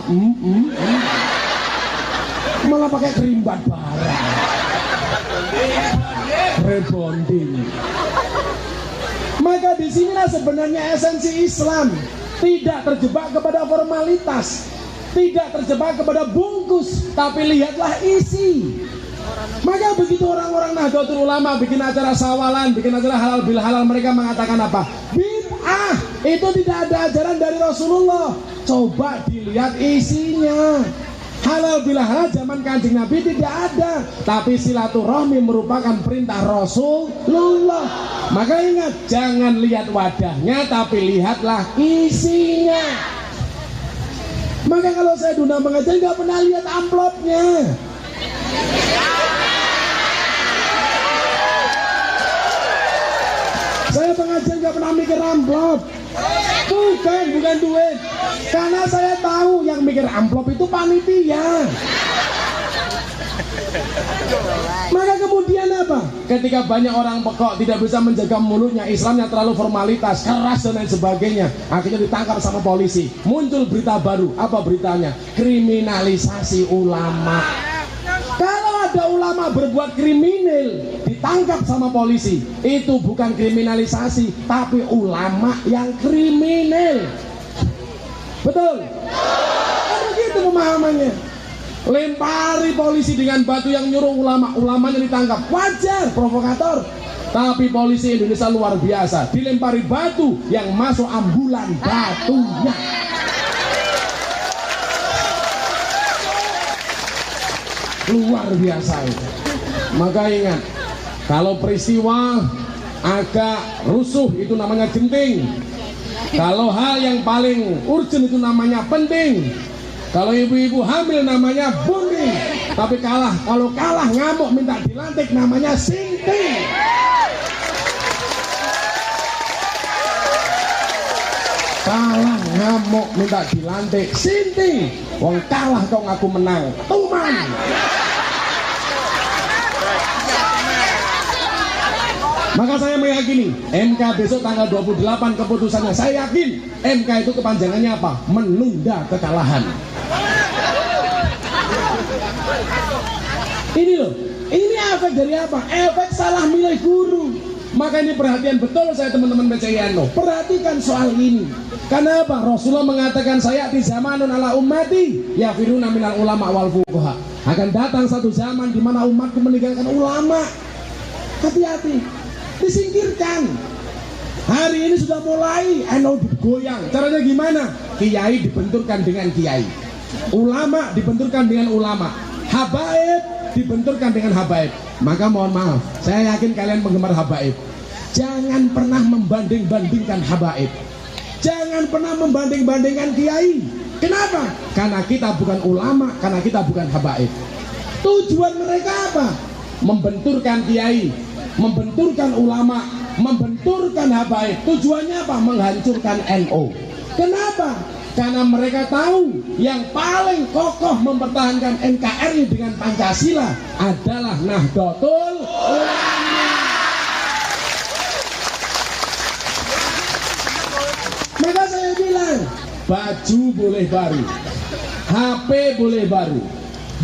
Malah pakai kerimbat barang. Rebonding. Maka di sinilah sebenarnya esensi Islam. Tidak terjebak kepada formalitas, tidak terjebak kepada bungkus, tapi lihatlah isi. Maka begitu orang-orang Nahdlatul Ulama bikin acara sawalan, bikin acara halal bil halal, mereka mengatakan apa? Bid'ah. Itu tidak ada ajaran dari Rasulullah. Coba dilihat isinya. Halal bil halal zaman Kanjeng Nabi tidak ada, tapi silaturahmi merupakan perintah Rasulullah. Maka ingat, jangan lihat wadahnya, tapi lihatlah isinya. Maka kalau saya diundang mengajar nggak pernah lihat amplopnya. Saya pengajian nggak pernah mikir amplop. Bukan duit. Karena saya tahu yang mikir amplop itu panitia. Maka kemudian apa? Ketika banyak orang pekok tidak bisa menjaga mulutnya, Islamnya terlalu formalitas, keras dan lain sebagainya, akhirnya ditangkap sama polisi. Muncul berita baru. Apa beritanya? Kriminalisasi ulama. Kalau ada ulama berbuat kriminal, ditangkap sama polisi, itu bukan kriminalisasi, tapi ulama yang kriminal. Betul? Kan begitu pemahamannya. Lempari polisi dengan batu yang nyuruh ulama, ulamanya ditangkap. Wajar, provokator. Tapi polisi Indonesia luar biasa, dilempari batu yang masuk ambulan batunya. Luar biasa itu. Maka ingat, kalau peristiwa agak rusuh itu namanya genting. Kalau hal yang paling urgent itu namanya penting. Kalau ibu-ibu hamil namanya bonding. Tapi kalau kalah ngamuk minta dilantik namanya sinting. Kalah ngamuk minta dilantik sinting. Wong kalah kau ngaku menang, tuman. Maka saya meyakini MK besok tanggal 28 keputusannya, saya yakin MK itu kepanjangannya apa? Menunda kekalahan. Ini loh, ini efek dari apa? Efek salah milih guru. Maka ini perhatian betul saya teman-teman BCINO. Perhatikan soal ini. Karena apa? Rasulullah mengatakan saya di zamanun ala ummati yafiruna minal ulama wal fuqaha. Akan datang satu zaman di mana umatku meninggalkan ulama. Hati-hati, disingkirkan. Hari ini sudah mulai NU digoyang. Caranya gimana? Kiai dibenturkan dengan kiai, ulama dibenturkan dengan ulama, habaib dibenturkan dengan habaib. Maka mohon maaf, saya yakin kalian penggemar habaib, jangan pernah membanding-bandingkan habaib. Jangan pernah membanding-bandingkan kiai. Kenapa? Karena kita bukan ulama, karena kita bukan habaib. Tujuan mereka apa? Membenturkan kiai, membenturkan ulama, membenturkan habaib. Tujuannya apa? Menghancurkan NU. Kenapa? Karena mereka tahu yang paling kokoh mempertahankan NKRI dengan Pancasila adalah Nahdlatul Ulama. Maka saya bilang, baju boleh baru, HP boleh baru,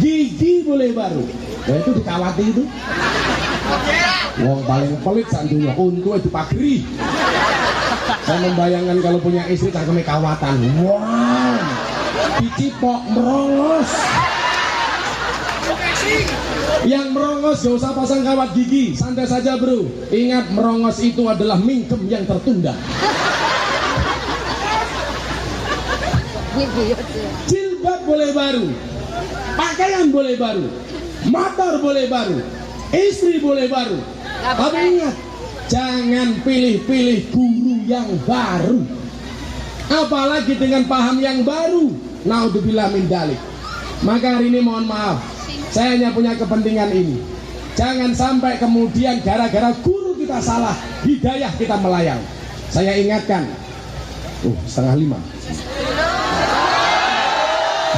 gigi boleh baru. Ya itu dikawati itu. Wong paling pelit sandunya, untuknya dipageri. Saya membayangkan kalau punya istri cangkeme kawatan. Wow, dicipok merongos. Yang merongos gak usah pasang kawat gigi, santai saja bro. Ingat, merongos itu adalah mingkem yang tertunda. Jilbab boleh baru, pakaian boleh baru, motor boleh baru, istri boleh baru. Tapi ingat, jangan pilih-pilih guru yang baru, apalagi dengan paham yang baru. Naudzubillah min dzalik. Maka hari ini mohon maaf, saya hanya punya kepentingan ini. Jangan sampai kemudian gara-gara guru kita salah, hidayah kita melayang. Saya ingatkan, 4:30.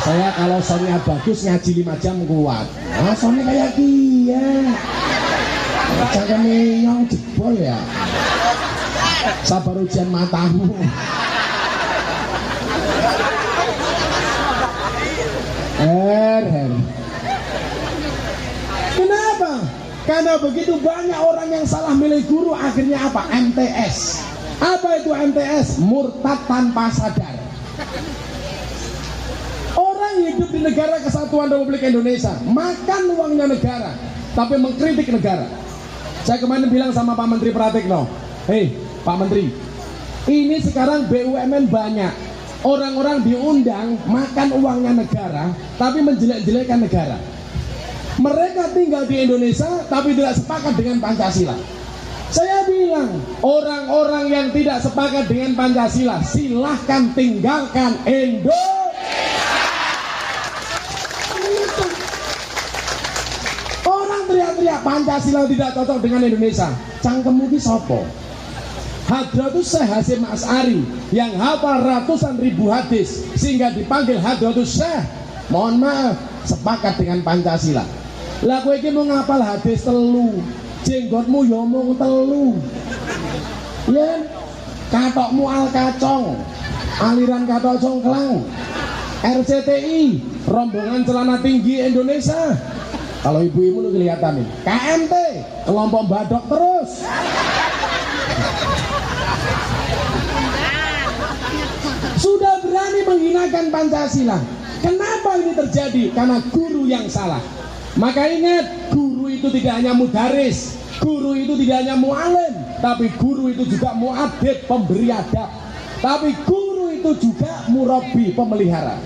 Saya kalau soundnya bagus ngaji 5 jam kuat. Nah, soundnya kayak dia. Jangan menyong jebol ya. Sabar ujian matamu. Kenapa? Karena begitu banyak orang yang salah milih guru, akhirnya apa? MTS. Apa itu MTS? Murtad tanpa sadar. Orang hidup di negara kesatuan Republik Indonesia, makan uangnya negara, tapi mengkritik negara. Saya kemarin bilang sama Pak Menteri Pratikno, hei Pak Menteri, ini sekarang BUMN banyak, orang-orang diundang makan uangnya negara, tapi menjelek-jelekkan negara. Mereka tinggal di Indonesia, tapi tidak sepakat dengan Pancasila. Saya bilang, orang-orang yang tidak sepakat dengan Pancasila, silahkan tinggalkan Indonesia. Orang teriak-teriak Pancasila tidak cocok dengan Indonesia. Cangkemmu ki sopo? Hadratus Syekh Hasyim Asy'ari yang hafal ratusan ribu hadis sehingga dipanggil Hadratus Syekh. Mohon maaf, sepakat dengan Pancasila. Lah kowe iki mau ngapal hadis telu, jenggotmu yo mung telu. Ya, katokmu al kacong, aliran katok congklang. RCTI, rombongan celana tinggi Indonesia. Kalau ibu-ibu lu kelihatan nih. KMT, kelompok badok terus. Sudah berani menghinakan Pancasila. Kenapa ini terjadi? Karena guru yang salah. Maka ingat, guru itu tidak hanya mudaris, guru itu tidak hanya mu'alim, tapi guru itu juga mu'adib, pemberi adab. Tapi guru itu juga murabi, pemelihara.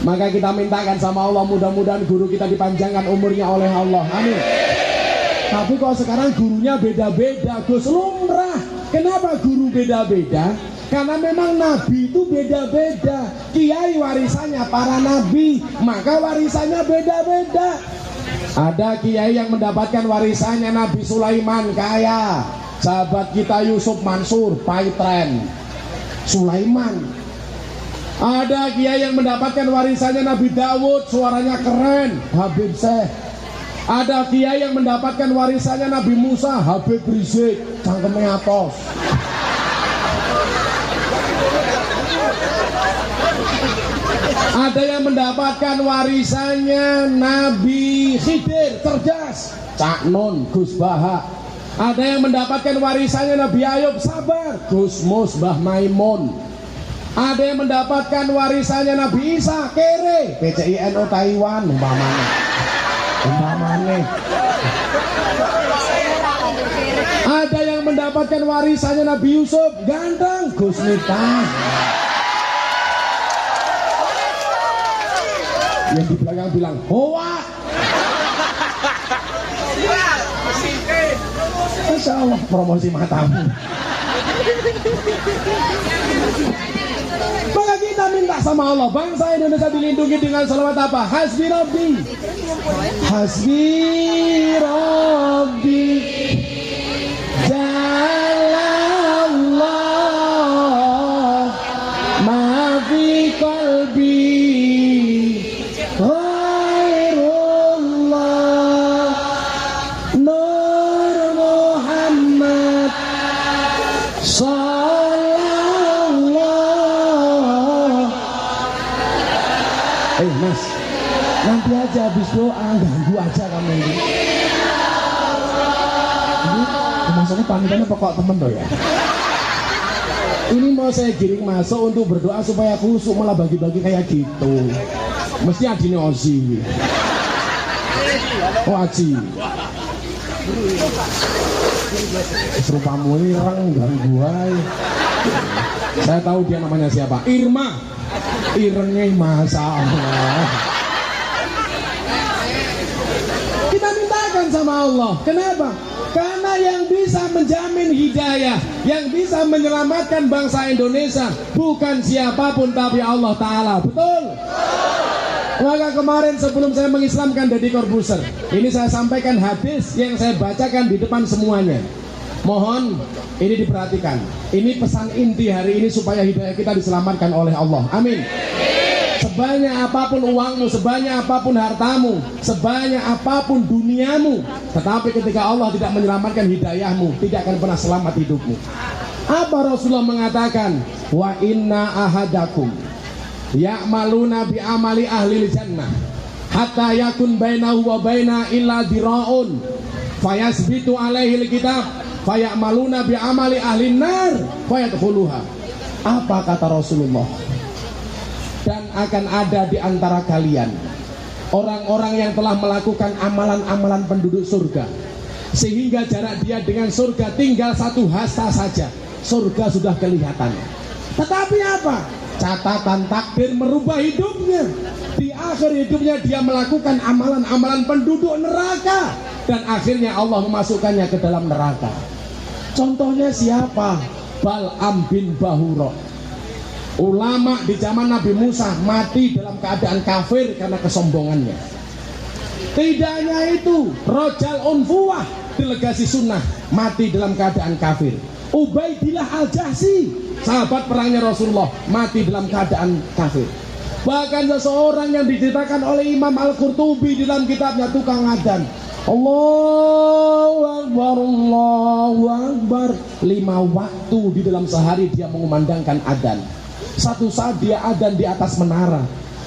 Maka kita mintakan sama Allah, mudah-mudahan guru kita dipanjangkan umurnya oleh Allah. Amin. Tapi kok sekarang gurunya beda-beda, Gus, lumrah. Kenapa guru beda-beda? Karena memang nabi itu beda-beda. Kiai warisannya para nabi, maka warisannya beda-beda. Ada kiai yang mendapatkan warisannya Nabi Sulaiman, kaya. Sahabat kita Yusuf Mansur, Paitren, Sulaiman. Ada kiai yang mendapatkan warisannya Nabi Dawud, suaranya keren, Habib Syekh. Ada kiai yang mendapatkan warisannya Nabi Musa, Habib Rizik, cangkemnya atos. Ada yang mendapatkan warisannya Nabi Khidir, cerdas, Cak Nun, Gus Baha. Ada yang mendapatkan warisannya Nabi Ayub, sabar, Gus Mus, Mbah Maimun. Ada yang mendapatkan warisannya Nabi Isa, kere, PCINO Taiwan, umpamanya. Ada yang mendapatkan warisannya Nabi Yusuf, ganteng, Gus Miftah. Yang di belakang bilang, hoa. Masya Allah, promosi matamu. Maka kita minta sama Allah, bangsa Indonesia dilindungi dengan salawat apa? Hasbi Rabbi, Hasbi Rabbi, Jalallah, ma fi qalbi, Khairullah, Nur Muhammad, Mas, nanti aja habis doa, ganggu aja kamu ini. Ini maksudnya panitannya pokok temen loh ya. Ini mau saya giring masuk untuk berdoa supaya khusyuk, malah bagi-bagi kayak gitu. Mesti adine Ozi. Oh Aji. Serupamu ini orang ganggu aja. Saya tahu dia namanya siapa, Irma. Irengnya Masya Allah. Kita mintakan sama Allah. Kenapa? Karena yang bisa menjamin hidayah, yang bisa menyelamatkan bangsa Indonesia bukan siapapun tapi Allah Ta'ala. Betul? Maka kemarin sebelum saya mengislamkan Deddy Corbuzier, ini saya sampaikan hadis yang saya bacakan di depan semuanya. Mohon ini diperhatikan. Ini pesan inti hari ini supaya hidayah kita diselamatkan oleh Allah. Amin. Sebanyak apapun uangmu, sebanyak apapun hartamu, sebanyak apapun duniamu, tetapi ketika Allah tidak menyelamatkan hidayahmu, tidak akan pernah selamat hidupmu. Apa Rasulullah mengatakan? Wa inna ahadakum ya'maluna bi amali ahli jannah hatta yakun bainahu wa baina illa diraun fayasbitu alaihi alkitab faya'maluna bi amali ahli nar fayadkhuluha. Apa kata Rasulullah? Dan akan ada di antara kalian orang-orang yang telah melakukan amalan-amalan penduduk surga, sehingga jarak dia dengan surga tinggal satu hasta saja. Surga sudah kelihatan. Tetapi apa? Catatan takdir merubah hidupnya. Di akhir hidupnya dia melakukan amalan-amalan penduduk neraka, dan akhirnya Allah memasukkannya ke dalam neraka. Contohnya siapa? Bal'am bin Bahura. Ulama di zaman Nabi Musa mati dalam keadaan kafir karena kesombongannya. Tidak hanya itu, Rojal Unfuwah, delegasi sunnah, mati dalam keadaan kafir. Ubaidillah Al-Jahsi, sahabat perangnya Rasulullah, mati dalam keadaan kafir. Bahkan seseorang yang diceritakan oleh Imam Al-Qurtubi di dalam kitabnya Tukang Adzan, Allahu Akbar, Allahu Akbar, 5 waktu di dalam sehari dia mengumandangkan adzan. Satu saat dia adzan di atas menara,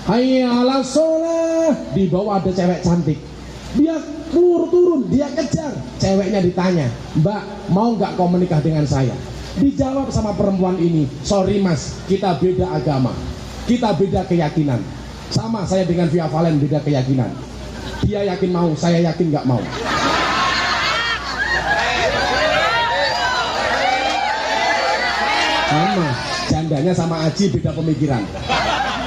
hayya 'alas shalah, di bawah ada cewek cantik. Dia turun, dia kejar. Ceweknya ditanya, Mbak, mau nggak kau menikah dengan saya? Dijawab sama perempuan ini, sorry mas, kita beda agama, kita beda keyakinan. Sama saya dengan Via Valen, beda keyakinan. Dia yakin mau, saya yakin nggak mau. Sama, jandanya sama Aji beda pemikiran.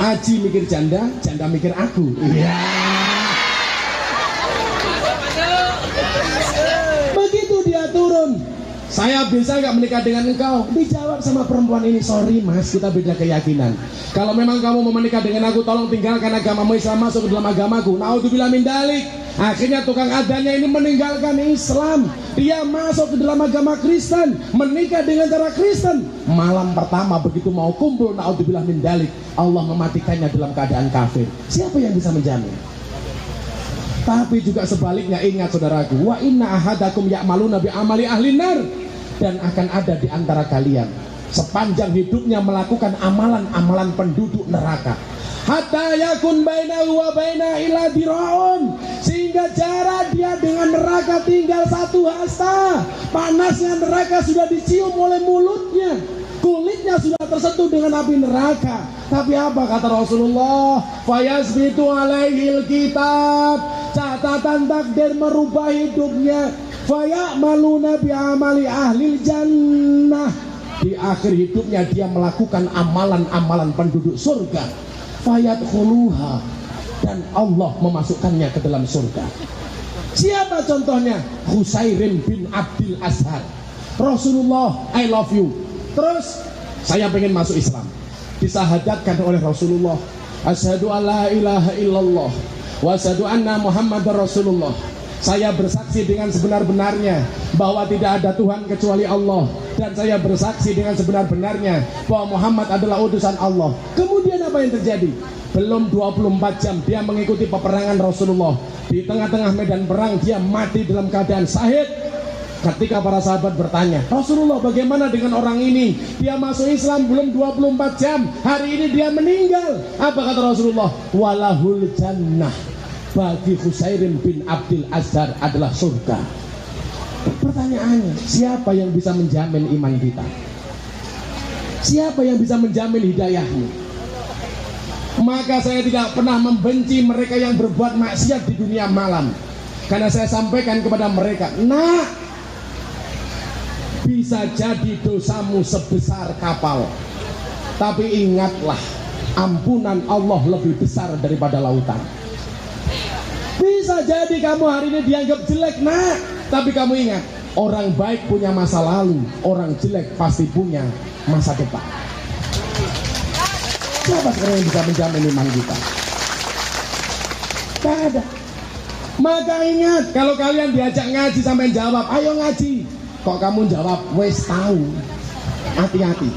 Aji mikir janda, janda mikir aku. Iya. Begitu dia turun, saya bisa nggak menikah dengan engkau? Dijawab sama perempuan ini, sorry mas, kita beda keyakinan. Kalau memang kamu mau menikah dengan aku, tolong tinggalkan agamamu Islam, masuk ke dalam agamaku. Naudzubillah min dalik. Akhirnya tukang adzannya ini meninggalkan Islam, dia masuk ke dalam agama Kristen, menikah dengan cara Kristen. Malam pertama begitu mau kumpul, naudzubillah min dalik, Allah mematikannya dalam keadaan kafir. Siapa yang bisa menjamin? Tapi juga sebaliknya, ingat saudaraku, wa inna ahadakum ya'maluna bi amali ahli nar, dan akan ada di antara kalian sepanjang hidupnya melakukan amalan-amalan penduduk neraka. Hatta yakun bainahu wa baina ila diraun, sehingga jarak dia dengan neraka tinggal satu hasta. Panasnya neraka sudah dicium oleh mulutnya, kulitnya sudah tersentuh dengan api neraka. Tapi apa kata Rasulullah? Fayasbitu alaihil kitab, catatan takdir merubah hidupnya. Faya'maluna bi amali ahlil jannah, di akhir hidupnya dia melakukan amalan-amalan penduduk surga. Fayadkhuluha, dan Allah memasukkannya ke dalam surga. Siapa contohnya? Husairin bin Abdul Azhar. Rasulullah, I love you. Terus saya pengen masuk Islam. Disahadatkan oleh Rasulullah, asyhadu alla ilaha illallah wa asyhadu anna Muhammadar Rasulullah. Saya bersaksi dengan sebenar-benarnya bahwa tidak ada Tuhan kecuali Allah, dan saya bersaksi dengan sebenar-benarnya bahwa Muhammad adalah utusan Allah. Kemudian apa yang terjadi? Belum 24 jam dia mengikuti peperangan Rasulullah. Di tengah-tengah medan perang dia mati dalam keadaan syahid. Ketika para sahabat bertanya, Rasulullah, bagaimana dengan orang ini? Dia masuk Islam belum 24 jam, hari ini dia meninggal. Apa kata Rasulullah? Walahul jannah, bagi Husairin bin Abdul Azhar adalah surga. Pertanyaannya, siapa yang bisa menjamin iman kita? Siapa yang bisa menjamin hidayahmu? Maka saya tidak pernah membenci mereka yang berbuat maksiat di dunia malam, karena saya sampaikan kepada mereka, nah, bisa jadi dosamu sebesar kapal, tapi ingatlah, ampunan Allah lebih besar daripada lautan. Bisa jadi kamu hari ini dianggap jelek, nak, tapi kamu ingat, orang baik punya masa lalu, orang jelek pasti punya masa depan. Siapa sekarang yang bisa menjamin iman kita? Tak ada. Maka ingat, kalau kalian diajak ngaji sampai jawab, ayo ngaji. Kok kamu jawab, wes tahu. Hati-hati.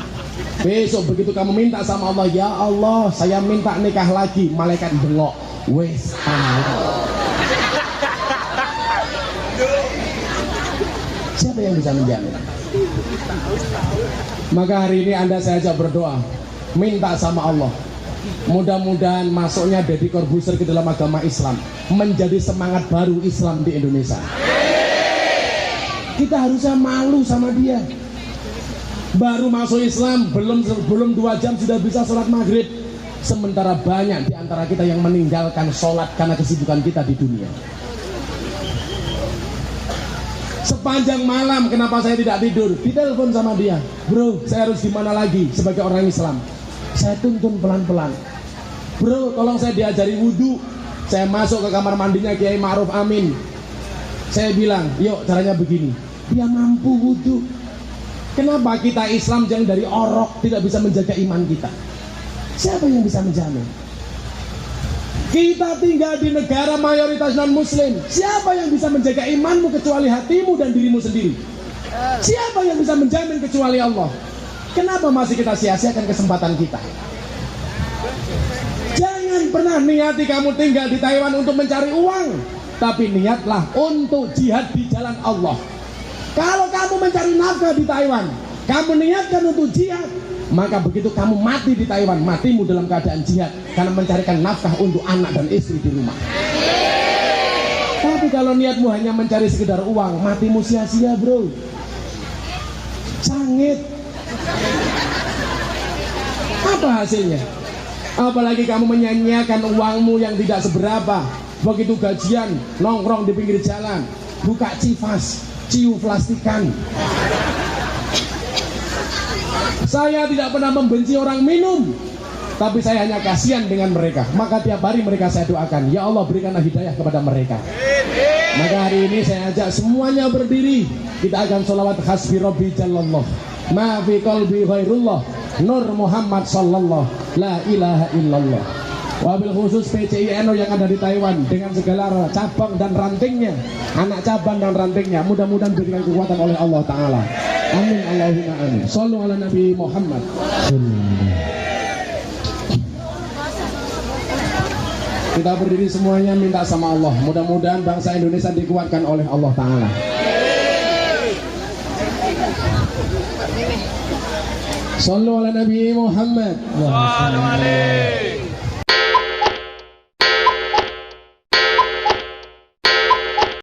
Besok begitu kamu minta sama Allah, ya Allah, saya minta nikah lagi, malaikat bengok, wes tahu. Siapa yang bisa menjamin? Maka hari ini Anda saya ajak berdoa, minta sama Allah, mudah-mudahan masuknya Deddy Corbuzier ke dalam agama Islam menjadi semangat baru Islam di Indonesia. Kita harusnya malu sama dia. Baru masuk Islam, belum 2 jam sudah bisa sholat maghrib. Sementara banyak di antara kita yang meninggalkan sholat karena kesibukan kita di dunia. Sepanjang malam kenapa saya tidak tidur? Ditelepon sama dia, bro, saya harus gimana lagi sebagai orang Islam? Saya tuntun pelan-pelan. Bro, tolong saya diajari wudhu. Saya masuk ke kamar mandinya Kiai Ma'ruf Amin. Saya bilang, yuk caranya begini. Dia mampu wudhu. Kenapa kita Islam yang dari orok tidak bisa menjaga iman kita? Siapa yang bisa menjamin? Kita tinggal di negara mayoritas non-muslim. Siapa yang bisa menjaga imanmu kecuali hatimu dan dirimu sendiri? Siapa yang bisa menjamin kecuali Allah? Kenapa masih kita sia-siakan kesempatan kita? Jangan pernah niati kamu tinggal di Taiwan untuk mencari uang, tapi niatlah untuk jihad di jalan Allah. Kalau kamu mencari nafkah di Taiwan, kamu niatkan untuk jihad, maka begitu kamu mati di Taiwan, matimu dalam keadaan jihad karena mencarikan nafkah untuk anak dan istri di rumah. Tapi kalau niatmu hanya mencari sekedar uang, matimu sia-sia, bro. Sangit. Apa hasilnya? Apalagi kamu menyanyiakan uangmu yang tidak seberapa. Begitu gajian, nongkrong di pinggir jalan, buka civas, ciu plastikan. Saya tidak pernah membenci orang minum, tapi saya hanya kasihan dengan mereka. Maka tiap hari mereka saya doakan, ya Allah berikanlah hidayah kepada mereka. Maka hari ini saya ajak semuanya berdiri. Kita akan sholawat hasbi rabbi jallallah, ma fi qalbi ghairullah, Nur Muhammad sallallahu la ilaha illallah. Wabil khusus PCINO yang ada di Taiwan dengan segala cabang dan rantingnya, anak cabang dan rantingnya, mudah-mudahan diberikan kekuatan oleh Allah Ta'ala. Amin Allahumma amin. Sallu ala Nabi Muhammad. Kita berdiri semuanya minta sama Allah, mudah-mudahan bangsa Indonesia dikuatkan oleh Allah Ta'ala. Sallu ala Nabi Muhammad. Sallu alaihi.